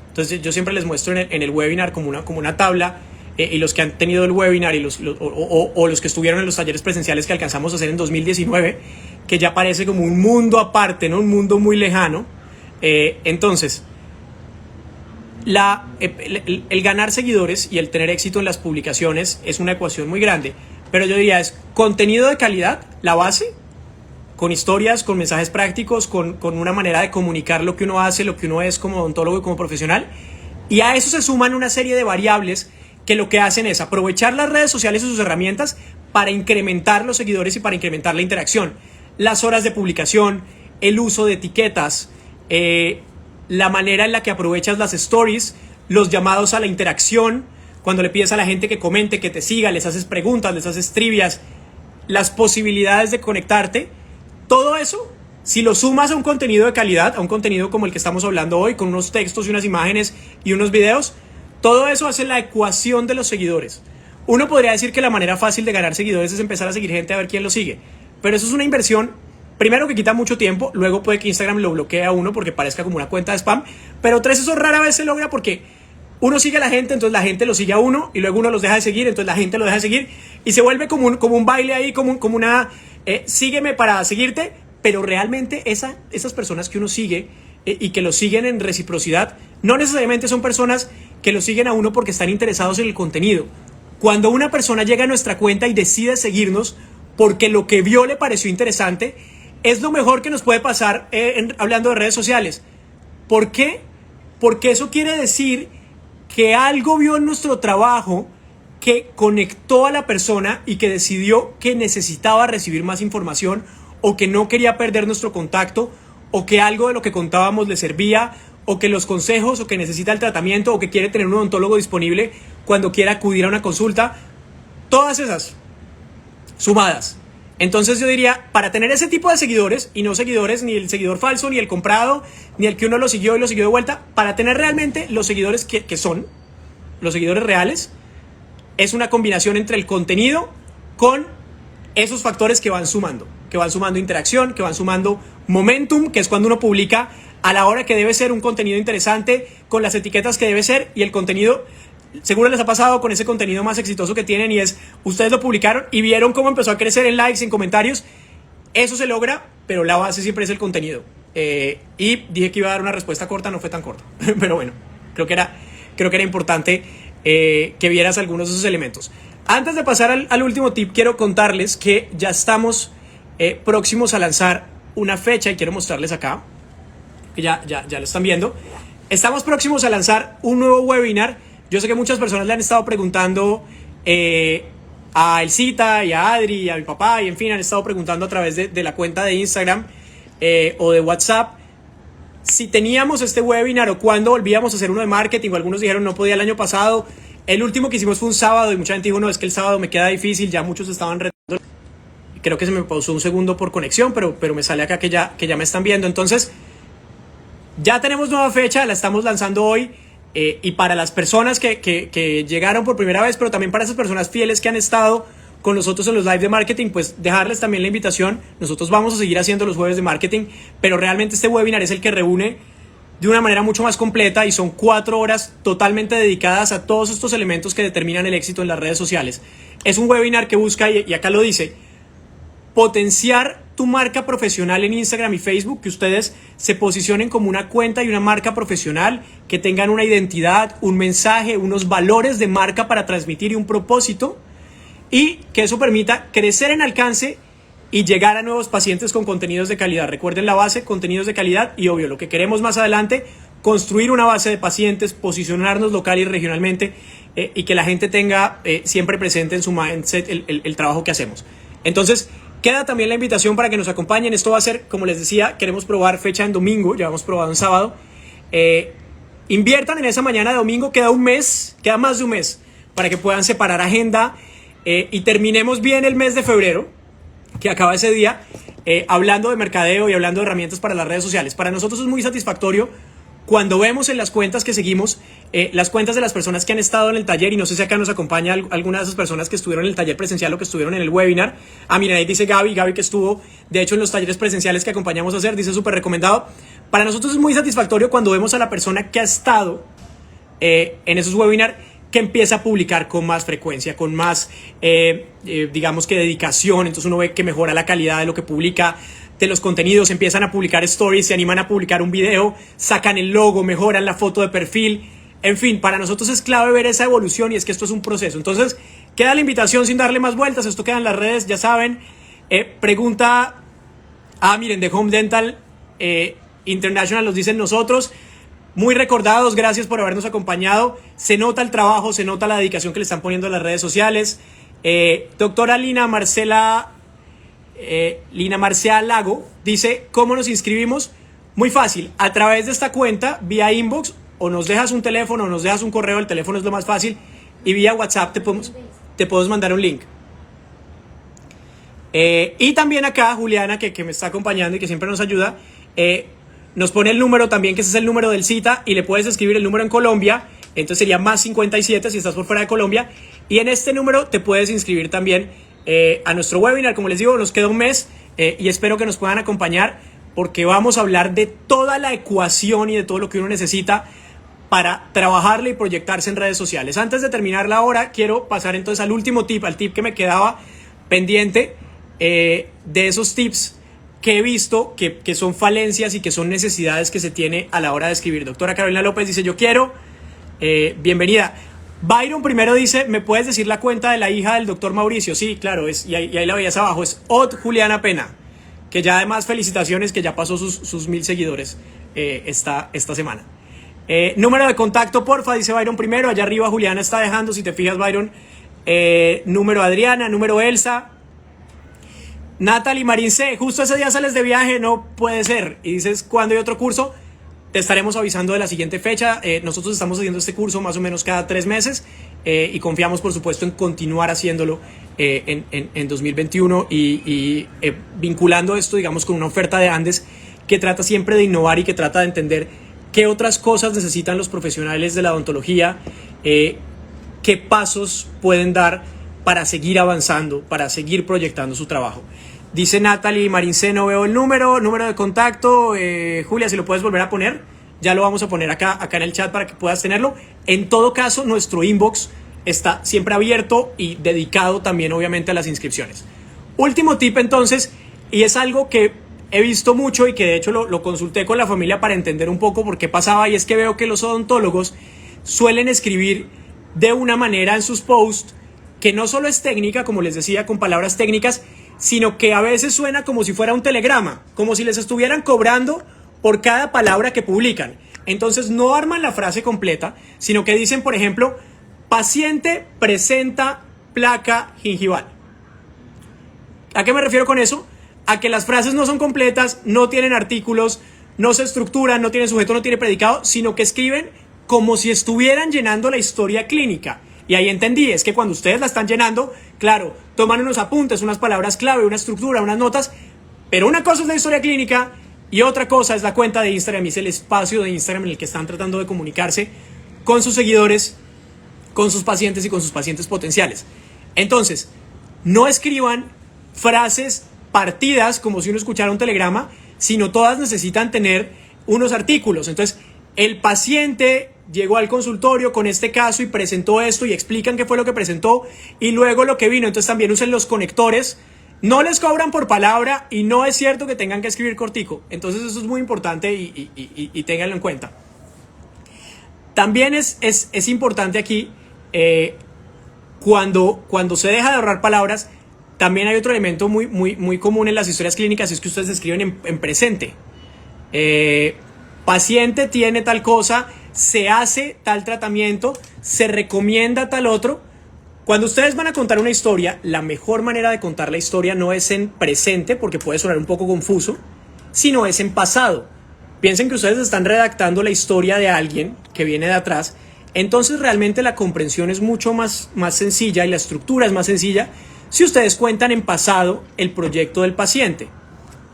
Entonces yo siempre les muestro en el webinar como una tabla, y los que han tenido el webinar y los que estuvieron en los talleres presenciales que alcanzamos a hacer en 2019, que ya parece como un mundo aparte, ¿no? Un mundo muy lejano. Entonces, el ganar seguidores y el tener éxito en las publicaciones es una ecuación muy grande. Pero yo diría, es contenido de calidad, la base, con historias, con mensajes prácticos, con una manera de comunicar lo que uno hace, lo que uno es como odontólogo y como profesional. Y a eso se suman una serie de variables que lo que hacen es aprovechar las redes sociales y sus herramientas para incrementar los seguidores y para incrementar la interacción. Las horas de publicación, el uso de etiquetas, la manera en la que aprovechas las stories, los llamados a la interacción, cuando le pides a la gente que comente, que te siga, les haces preguntas, les haces trivias, las posibilidades de conectarte. Todo eso, si lo sumas a un contenido de calidad, a un contenido como el que estamos hablando hoy, con unos textos y unas imágenes y unos videos, todo eso hace la ecuación de los seguidores. Uno podría decir que la manera fácil de ganar seguidores es empezar a seguir gente a ver quién lo sigue. Pero eso es una inversión, primero, que quita mucho tiempo, luego puede que Instagram lo bloquee a uno porque parezca como una cuenta de spam. Pero tres, eso rara vez se logra porque uno sigue a la gente, entonces la gente lo sigue a uno y luego uno los deja de seguir, entonces la gente lo deja de seguir y se vuelve como un baile ahí, como una... sígueme para seguirte, pero realmente esas personas que uno sigue y que lo siguen en reciprocidad, no necesariamente son personas que lo siguen a uno porque están interesados en el contenido. Cuando una persona llega a nuestra cuenta y decide seguirnos porque lo que vio le pareció interesante, es lo mejor que nos puede pasar hablando de redes sociales. ¿Por qué? Porque eso quiere decir que algo vio en nuestro trabajo que conectó a la persona y que decidió que necesitaba recibir más información o que no quería perder nuestro contacto o que algo de lo que contábamos le servía o que los consejos o que necesita el tratamiento o que quiere tener un odontólogo disponible cuando quiera acudir a una consulta. Todas esas sumadas. Entonces yo diría, para tener ese tipo de seguidores, y no seguidores ni el seguidor falso, ni el comprado, ni el que uno lo siguió y lo siguió de vuelta, para tener realmente los seguidores que son, los seguidores reales, es una combinación entre el contenido con esos factores que van sumando interacción, que van sumando momentum, que es cuando uno publica a la hora que debe ser un contenido interesante, con las etiquetas que debe ser, y el contenido, seguro les ha pasado con ese contenido más exitoso que tienen, y es, ustedes lo publicaron y vieron cómo empezó a crecer en likes, en comentarios. Eso se logra, pero la base siempre es el contenido. Y dije que iba a dar una respuesta corta, no fue tan corta, pero bueno, creo que era importante que vieras algunos de esos elementos. Antes de pasar al último tip, quiero contarles que ya estamos próximos a lanzar una fecha, y quiero mostrarles acá, que ya lo están viendo. Estamos próximos a lanzar un nuevo webinar. Yo sé que muchas personas le han estado preguntando a Elcita y a Adri y a mi papá, y en fin, han estado preguntando a través de la cuenta de Instagram o de WhatsApp si teníamos este webinar o cuándo volvíamos a hacer uno de marketing, o algunos dijeron no podía el año pasado. El último que hicimos fue un sábado y mucha gente dijo no, es que el sábado me queda difícil, ya muchos estaban retando. Creo que se me pausó un segundo por conexión, pero me sale acá que ya me están viendo. Entonces ya tenemos nueva fecha, la estamos lanzando hoy, y para las personas que llegaron por primera vez, pero también para esas personas fieles que han estado con nosotros en los live de marketing, pues dejarles también la invitación. Nosotros vamos a seguir haciendo los jueves de marketing, pero realmente este webinar es el que reúne de una manera mucho más completa, y son 4 horas totalmente dedicadas a todos estos elementos que determinan el éxito en las redes sociales. Es un webinar que busca, y acá lo dice, potenciar tu marca profesional en Instagram y Facebook, que ustedes se posicionen como una cuenta y una marca profesional, que tengan una identidad, un mensaje, unos valores de marca para transmitir y un propósito, y que eso permita crecer en alcance y llegar a nuevos pacientes con contenidos de calidad. Recuerden la base, contenidos de calidad y obvio, lo que queremos más adelante, construir una base de pacientes, posicionarnos local y regionalmente y que la gente tenga siempre presente en su mindset el trabajo que hacemos. Entonces, queda también la invitación para que nos acompañen. Esto va a ser, como les decía, queremos probar fecha en domingo, ya hemos probado en sábado. Inviertan en esa mañana de domingo, queda un mes, queda más de un mes, para que puedan separar agenda y terminemos bien el mes de febrero, que acaba ese día, hablando de mercadeo y hablando de herramientas para las redes sociales. Para nosotros es muy satisfactorio cuando vemos en las cuentas que seguimos, las cuentas de las personas que han estado en el taller, y no sé si acá nos acompaña alguna de esas personas que estuvieron en el taller presencial o que estuvieron en el webinar. Miren, ahí dice Gaby que estuvo, de hecho, en los talleres presenciales que acompañamos a hacer, dice súper recomendado. Para nosotros es muy satisfactorio cuando vemos a la persona que ha estado en esos webinars, que empieza a publicar con más frecuencia, con más, digamos que dedicación. Entonces uno ve que mejora la calidad de lo que publica, de los contenidos, empiezan a publicar stories, se animan a publicar un video, sacan el logo, mejoran la foto de perfil. En fin, para nosotros es clave ver esa evolución y es que esto es un proceso. Entonces, queda la invitación sin darle más vueltas. Esto queda en las redes, ya saben. Pregunta, miren, de Home Dental International nos dicen nosotros. Muy recordados, gracias por habernos acompañado. Se nota el trabajo, se nota la dedicación que le están poniendo en las redes sociales. Doctora Lina Marcela Lago dice, ¿cómo nos inscribimos? Muy fácil, a través de esta cuenta, vía inbox, o nos dejas un teléfono, o nos dejas un correo, el teléfono es lo más fácil, y vía WhatsApp te podemos mandar un link. Y también acá, Juliana, que me está acompañando y que siempre nos ayuda, nos pone el número también, que ese es el número del cita, y le puedes escribir el número en Colombia, entonces sería más 57 si estás por fuera de Colombia, y en este número te puedes inscribir también a nuestro webinar. Como les digo, nos queda un mes y espero que nos puedan acompañar porque vamos a hablar de toda la ecuación y de todo lo que uno necesita para trabajarle y proyectarse en redes sociales. Antes de terminar la hora, quiero pasar entonces al último tip, al tip que me quedaba pendiente de esos tips que he visto que son falencias y que son necesidades que se tiene a la hora de escribir. Doctora Carolina López dice, yo quiero, bienvenida. Byron primero dice, ¿me puedes decir la cuenta de la hija del doctor Mauricio? Sí, claro, y ahí la veías abajo, es Od Juliana Pena, que ya además felicitaciones, que ya pasó sus 1000 seguidores esta semana. Número de contacto, porfa, dice Byron primero, allá arriba Juliana está dejando, si te fijas Byron, número Adriana, número Elsa, Natalie Marín C, justo ese día sales de viaje, no puede ser, y dices, ¿cuándo hay otro curso? Te estaremos avisando de la siguiente fecha. Nosotros estamos haciendo este curso más o menos cada 3 meses y confiamos, por supuesto, en continuar haciéndolo en 2021 y vinculando esto, digamos, con una oferta de Andes que trata siempre de innovar y que trata de entender qué otras cosas necesitan los profesionales de la odontología, qué pasos pueden dar para seguir avanzando, para seguir proyectando su trabajo. Dice Natalie Marincé, no veo el número de contacto. Julia, si lo puedes volver a poner, ya lo vamos a poner acá en el chat para que puedas tenerlo. En todo caso, nuestro inbox está siempre abierto y dedicado también, obviamente, a las inscripciones. Último tip, entonces, y es algo que he visto mucho y que de hecho lo consulté con la familia para entender un poco por qué pasaba, y es que veo que los odontólogos suelen escribir de una manera en sus posts que no solo es técnica, como les decía, con palabras técnicas, sino que a veces suena como si fuera un telegrama, como si les estuvieran cobrando por cada palabra que publican. Entonces no arman la frase completa, sino que dicen, por ejemplo, paciente presenta placa gingival. ¿A qué me refiero con eso? A que las frases no son completas, no tienen artículos, no se estructuran, no tienen sujeto, no tiene predicado, sino que escriben como si estuvieran llenando la historia clínica. Y ahí entendí, es que cuando ustedes la están llenando, claro, toman unos apuntes, unas palabras clave, una estructura, unas notas, pero una cosa es la historia clínica y otra cosa es la cuenta de Instagram, y es el espacio de Instagram en el que están tratando de comunicarse con sus seguidores, con sus pacientes y con sus pacientes potenciales. Entonces, no escriban frases partidas como si uno escuchara un telegrama, sino todas necesitan tener unos artículos. Entonces, el paciente llegó al consultorio con este caso y presentó esto y explican qué fue lo que presentó y luego lo que vino. Entonces también usen los conectores, no les cobran por palabra y no es cierto que tengan que escribir cortico. Entonces eso es muy importante y ténganlo en cuenta. También es importante aquí, cuando se deja de ahorrar palabras, También hay otro elemento muy común en las historias clínicas, es que ustedes escriben en presente. Paciente tiene tal cosa, se hace tal tratamiento, se recomienda tal otro. Cuando ustedes van a contar una historia, la mejor manera de contar la historia no es en presente, porque puede sonar un poco confuso, sino es en pasado. Piensen que ustedes están redactando la historia de alguien que viene de atrás, entonces realmente la comprensión es mucho más sencilla y la estructura es más sencilla si ustedes cuentan en pasado el proyecto del paciente.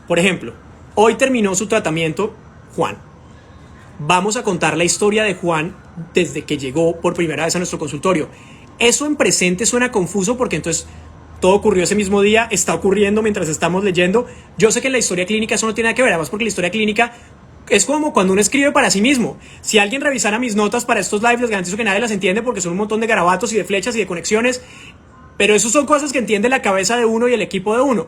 Por ejemplo, hoy terminó su tratamiento Juan. Vamos a contar la historia de Juan desde que llegó por primera vez a nuestro consultorio. Eso en presente suena confuso porque entonces todo ocurrió ese mismo día, está ocurriendo mientras estamos leyendo. Yo sé que en la historia clínica eso no tiene nada que ver, además porque la historia clínica es como cuando uno escribe para sí mismo. Si alguien revisara mis notas para estos lives, les garantizo que nadie las entiende porque son un montón de garabatos y de flechas y de conexiones, pero eso son cosas que entiende la cabeza de uno y el equipo de uno.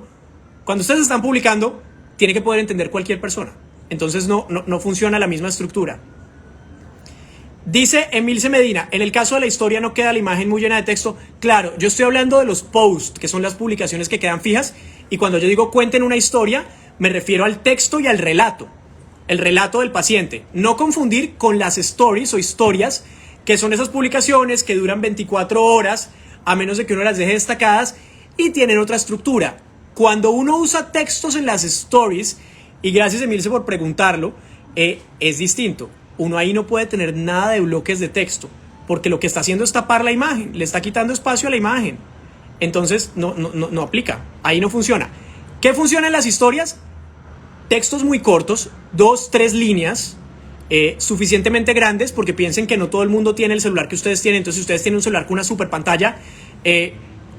Cuando ustedes están publicando, tiene que poder entender cualquier persona. Entonces no funciona la misma estructura. Dice Emilce Medina, en el caso de la historia no queda la imagen muy llena de texto. Claro, yo estoy hablando de los posts, que son las publicaciones que quedan fijas, y cuando yo digo cuenten una historia, me refiero al texto y al relato. El relato del paciente. No confundir con las stories o historias, que son esas publicaciones que duran 24 horas, a menos de que uno las deje destacadas, y tienen otra estructura. Cuando uno usa textos en las stories, y gracias Emilce por preguntarlo, es distinto. Uno ahí no puede tener nada de bloques de texto, porque lo que está haciendo es tapar la imagen, le está quitando espacio a la imagen. Entonces no aplica, ahí no funciona. ¿Qué funciona en las historias? Textos muy cortos, 2, 3 líneas, suficientemente grandes, porque piensen que no todo el mundo tiene el celular que ustedes tienen. Entonces si ustedes tienen un celular con una super pantalla,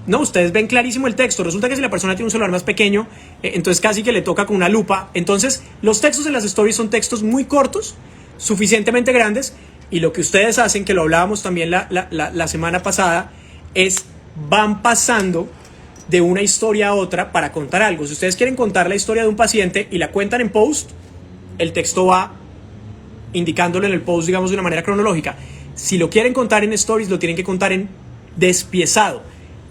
no, ustedes ven clarísimo el texto. Resulta que si la persona tiene un celular más pequeño, entonces casi que le toca con una lupa. Entonces los textos en las stories son textos muy cortos, suficientemente grandes, y lo que ustedes hacen, que lo hablábamos también la semana pasada, es van pasando de una historia a otra para contar algo. Si ustedes quieren contar la historia de un paciente y la cuentan en post, el texto va indicándolo en el post, digamos, de una manera cronológica. Si lo quieren contar en stories, lo tienen que contar en despiezado,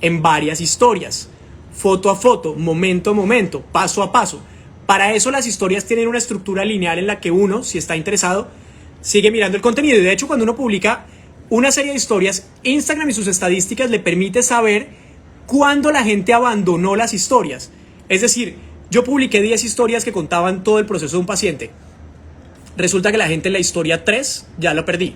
en varias historias, foto a foto, momento a momento, paso a paso. Para eso las historias tienen una estructura lineal en la que uno, si está interesado, sigue mirando el contenido. Y de hecho, cuando uno publica una serie de historias, Instagram y sus estadísticas le permite saber cuándo la gente abandonó las historias. Es decir, yo publiqué 10 historias que contaban todo el proceso de un paciente. Resulta que la gente en la historia 3 ya lo perdí.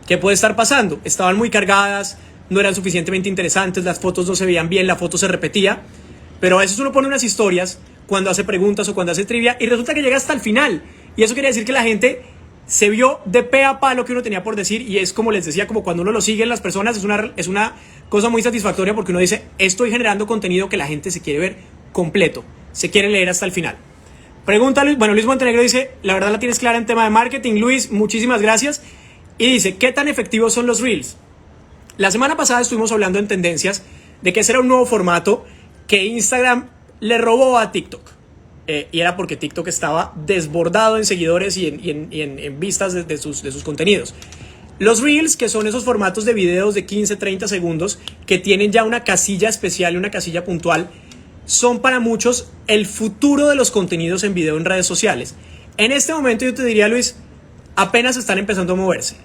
¿Qué puede estar pasando? Estaban muy cargadas, no eran suficientemente interesantes, las fotos no se veían bien, la foto se repetía. Pero a veces uno pone unas historias cuando hace preguntas o cuando hace trivia y resulta que llega hasta el final. Y eso quiere decir que la gente se vio de pe a pa lo que uno tenía por decir, y es como les decía, como cuando uno lo sigue en las personas, es una cosa muy satisfactoria porque uno dice, estoy generando contenido que la gente se quiere ver completo, se quiere leer hasta el final. Pregunta Luis, Luis Montenegro dice, la verdad la tienes clara en tema de marketing. Luis, muchísimas gracias. Y dice, ¿qué tan efectivos son los Reels? La semana pasada estuvimos hablando en tendencias de que ese era un nuevo formato que Instagram le robó a TikTok. Y era porque TikTok estaba desbordado en seguidores y en vistas de sus contenidos. Los Reels, que son esos formatos de videos de 15, 30 segundos que tienen ya una casilla especial y una casilla puntual, son para muchos el futuro de los contenidos en video en redes sociales. En este momento yo te diría, Luis, apenas están empezando a moverse.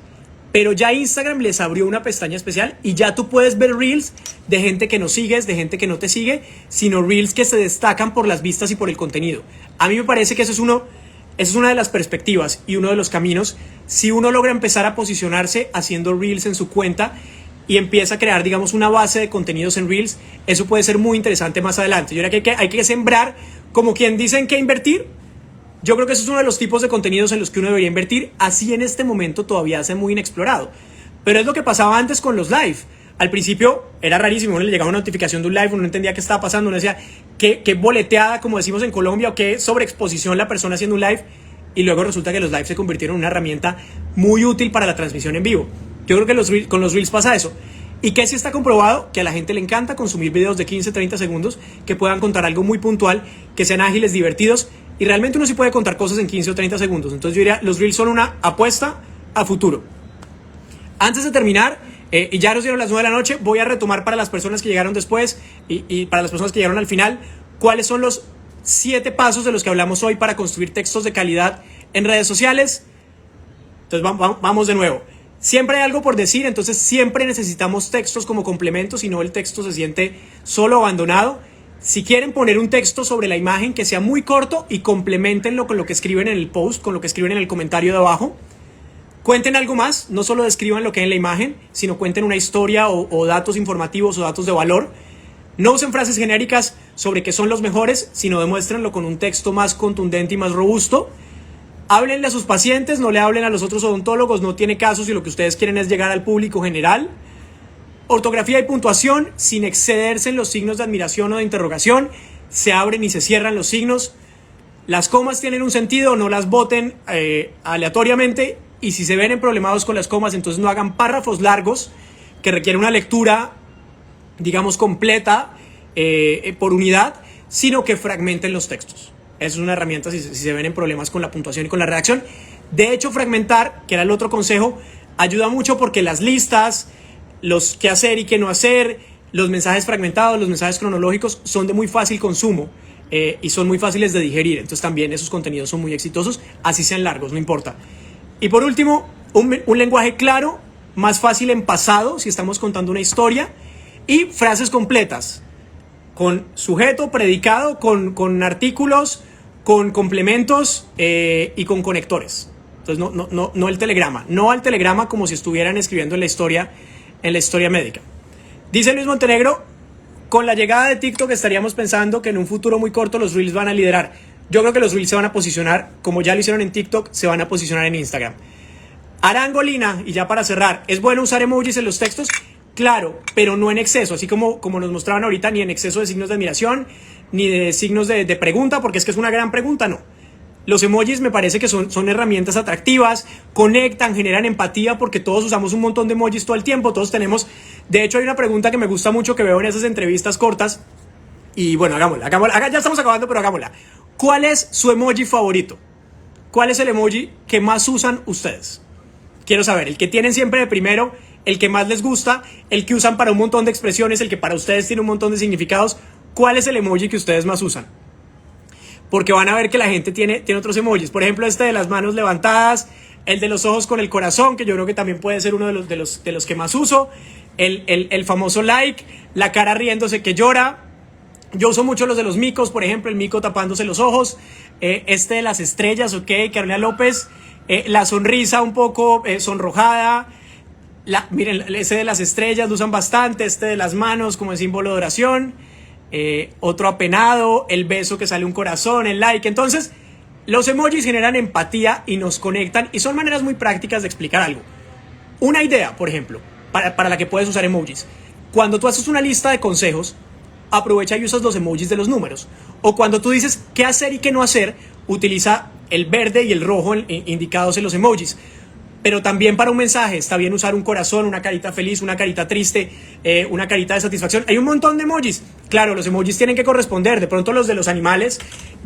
Pero ya Instagram les abrió una pestaña especial y ya tú puedes ver Reels de gente que no sigues, de gente que no te sigue, sino Reels que se destacan por las vistas y por el contenido. A mí me parece que eso es una de las perspectivas y uno de los caminos. Si uno logra empezar a posicionarse haciendo Reels en su cuenta y empieza a crear, digamos, una base de contenidos en Reels, eso puede ser muy interesante más adelante. Yo creo que hay que sembrar, como quien dicen que invertir. Yo creo que eso es uno de los tipos de contenidos en los que uno debería invertir, así en este momento todavía hace muy inexplorado. Pero es lo que pasaba antes con los live. Al principio era rarísimo, uno le llegaba una notificación de un live, uno no entendía qué estaba pasando, uno decía qué boleteada, como decimos en Colombia, o qué sobreexposición la persona haciendo un live, y luego resulta que los lives se convirtieron en una herramienta muy útil para la transmisión en vivo. Yo creo que con los Reels pasa eso. ¿Y qué sí está comprobado? Que a la gente le encanta consumir videos de 15, 30 segundos que puedan contar algo muy puntual, que sean ágiles, divertidos. Y realmente uno sí puede contar cosas en 15 o 30 segundos. Entonces yo diría, los Reels son una apuesta a futuro. Antes de terminar, Y ya nos dieron las 9 de la noche. Voy a retomar para las personas que llegaron después y para las personas que llegaron al final, cuáles son los 7 pasos de los que hablamos hoy para construir textos de calidad en redes sociales. Entonces vamos de nuevo. Siempre hay algo por decir, entonces siempre necesitamos textos como complemento, si no el texto se siente solo, abandonado. Si quieren poner un texto sobre la imagen que sea muy corto y complementenlo con lo que escriben en el post, con lo que escriben en el comentario de abajo. Cuenten algo más, no solo describan lo que hay en la imagen, sino cuenten una historia o datos informativos o datos de valor. No usen frases genéricas sobre que son los mejores, sino demuéstrenlo con un texto más contundente y más robusto. Háblenle a sus pacientes, no le hablen a los otros odontólogos, no tiene caso si lo que ustedes quieren es llegar al público general. Ortografía y puntuación, sin excederse en los signos de admiración o de interrogación, se abren y se cierran los signos. Las comas tienen un sentido, no las boten aleatoriamente, y si se ven problemados con las comas, entonces no hagan párrafos largos que requieren una lectura, digamos, completa por unidad, sino que fragmenten los textos. Esa es una herramienta si se ven en problemas con la puntuación y con la redacción. De hecho, fragmentar, que era el otro consejo, ayuda mucho porque las listas, los qué hacer y qué no hacer, los mensajes fragmentados, los mensajes cronológicos son de muy fácil consumo y son muy fáciles de digerir. Entonces también esos contenidos son muy exitosos, así sean largos, no importa. Y por último, un lenguaje claro, más fácil en pasado, si estamos contando una historia, y frases completas, con sujeto, predicado, con artículos, con complementos y con conectores. Entonces no el telegrama, no al telegrama como si estuvieran escribiendo en la historia médica. Dice Luis Montenegro, con la llegada de TikTok estaríamos pensando que en un futuro muy corto los Reels van a liderar. Yo creo que los Reels se van a posicionar, como ya lo hicieron en TikTok, se van a posicionar en Instagram. Arangolina, y ya para cerrar, ¿es bueno usar emojis en los textos? Claro, pero no en exceso, así como nos mostraban ahorita, ni en exceso de signos de admiración, ni de signos de pregunta, porque es que es una gran pregunta, no. Los emojis me parece que son herramientas atractivas, conectan, generan empatía, porque todos usamos un montón de emojis todo el tiempo, todos tenemos. De hecho, hay una pregunta que me gusta mucho que veo en esas entrevistas cortas, y bueno, hagámosla, ya estamos acabando, pero hagámosla. ¿Cuál es su emoji favorito? ¿Cuál es el emoji que más usan ustedes? Quiero saber, el que tienen siempre de primero, el que más les gusta, el que usan para un montón de expresiones, el que para ustedes tiene un montón de significados. ¿Cuál es el emoji que ustedes más usan? Porque van a ver que la gente tiene otros emojis. Por ejemplo, este de las manos levantadas, el de los ojos con el corazón, que yo creo que también puede ser uno de los que más uso. El famoso like, la cara riéndose que llora. Yo uso mucho los de los micos, por ejemplo, el mico tapándose los ojos. Este de las estrellas, ok, Carolina López. La sonrisa un poco sonrojada. Miren, ese de las estrellas lo usan bastante. Este de las manos como el símbolo de oración. Otro apenado, el beso que sale un corazón, el like. Entonces, los emojis generan empatía y nos conectan y son maneras muy prácticas de explicar algo. Una idea, por ejemplo, para la que puedes usar emojis. Cuando tú haces una lista de consejos, aprovecha y usas los emojis de los números. O cuando tú dices qué hacer y qué no hacer, utiliza el verde y el rojo indicados en los emojis. Pero también para un mensaje está bien usar un corazón, una carita feliz, una carita triste, una carita de satisfacción. Hay un montón de emojis. Claro, los emojis tienen que corresponder. De pronto los de los animales,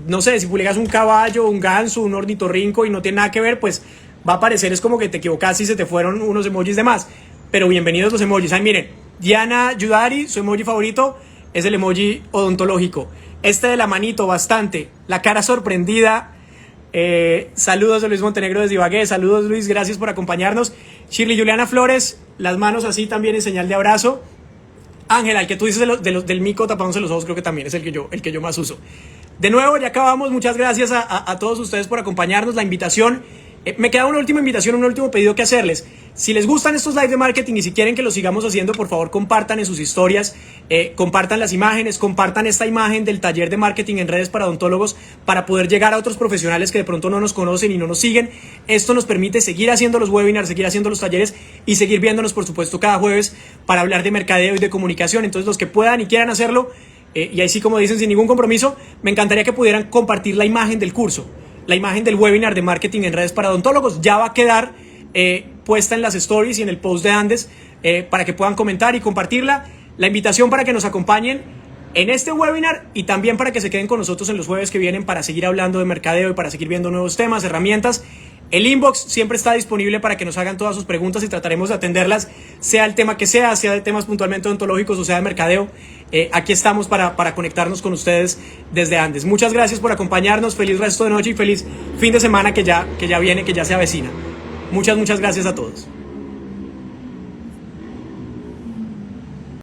no sé, si publicas un caballo, un ganso, un ornitorrinco y no tiene nada que ver, pues va a parecer es como que te equivocaste y se te fueron unos emojis de más. Pero bienvenidos los emojis. Ay, miren, Diana Yudari, su emoji favorito es el emoji odontológico. Este de la manito, bastante. La cara sorprendida. Saludos a Luis Montenegro desde Ibagué. Saludos, Luis, gracias por acompañarnos. Shirley Juliana Flores, las manos así también en señal de abrazo. Ángela, el que tú dices del mico tapándose los ojos, creo que también es el que yo más uso. De nuevo, ya acabamos. Muchas gracias a todos ustedes por acompañarnos. La invitación, me queda una última invitación, un último pedido que hacerles. Si les gustan estos live de marketing y si quieren que los sigamos haciendo, por favor compartan en sus historias, compartan las imágenes, compartan esta imagen del taller de marketing en redes para odontólogos para poder llegar a otros profesionales que de pronto no nos conocen y no nos siguen. Esto nos permite seguir haciendo los webinars, seguir haciendo los talleres y seguir viéndonos, por supuesto, cada jueves para hablar de mercadeo y de comunicación. Entonces, los que puedan y quieran hacerlo, y ahí sí, como dicen, sin ningún compromiso, me encantaría que pudieran compartir la imagen del curso, la imagen del webinar de marketing en redes para odontólogos. Ya va a quedar puesta en las stories y en el post de Andes para que puedan comentar y compartirla. La invitación para que nos acompañen en este webinar y también para que se queden con nosotros en los jueves que vienen para seguir hablando de mercadeo y para seguir viendo nuevos temas, herramientas. El inbox siempre está disponible para que nos hagan todas sus preguntas y trataremos de atenderlas, sea el tema que sea de temas puntualmente odontológicos o sea de mercadeo. Aquí estamos para conectarnos con ustedes desde antes. Muchas gracias por acompañarnos, feliz resto de noche y feliz fin de semana que ya viene, que ya se avecina. Muchas gracias a todos.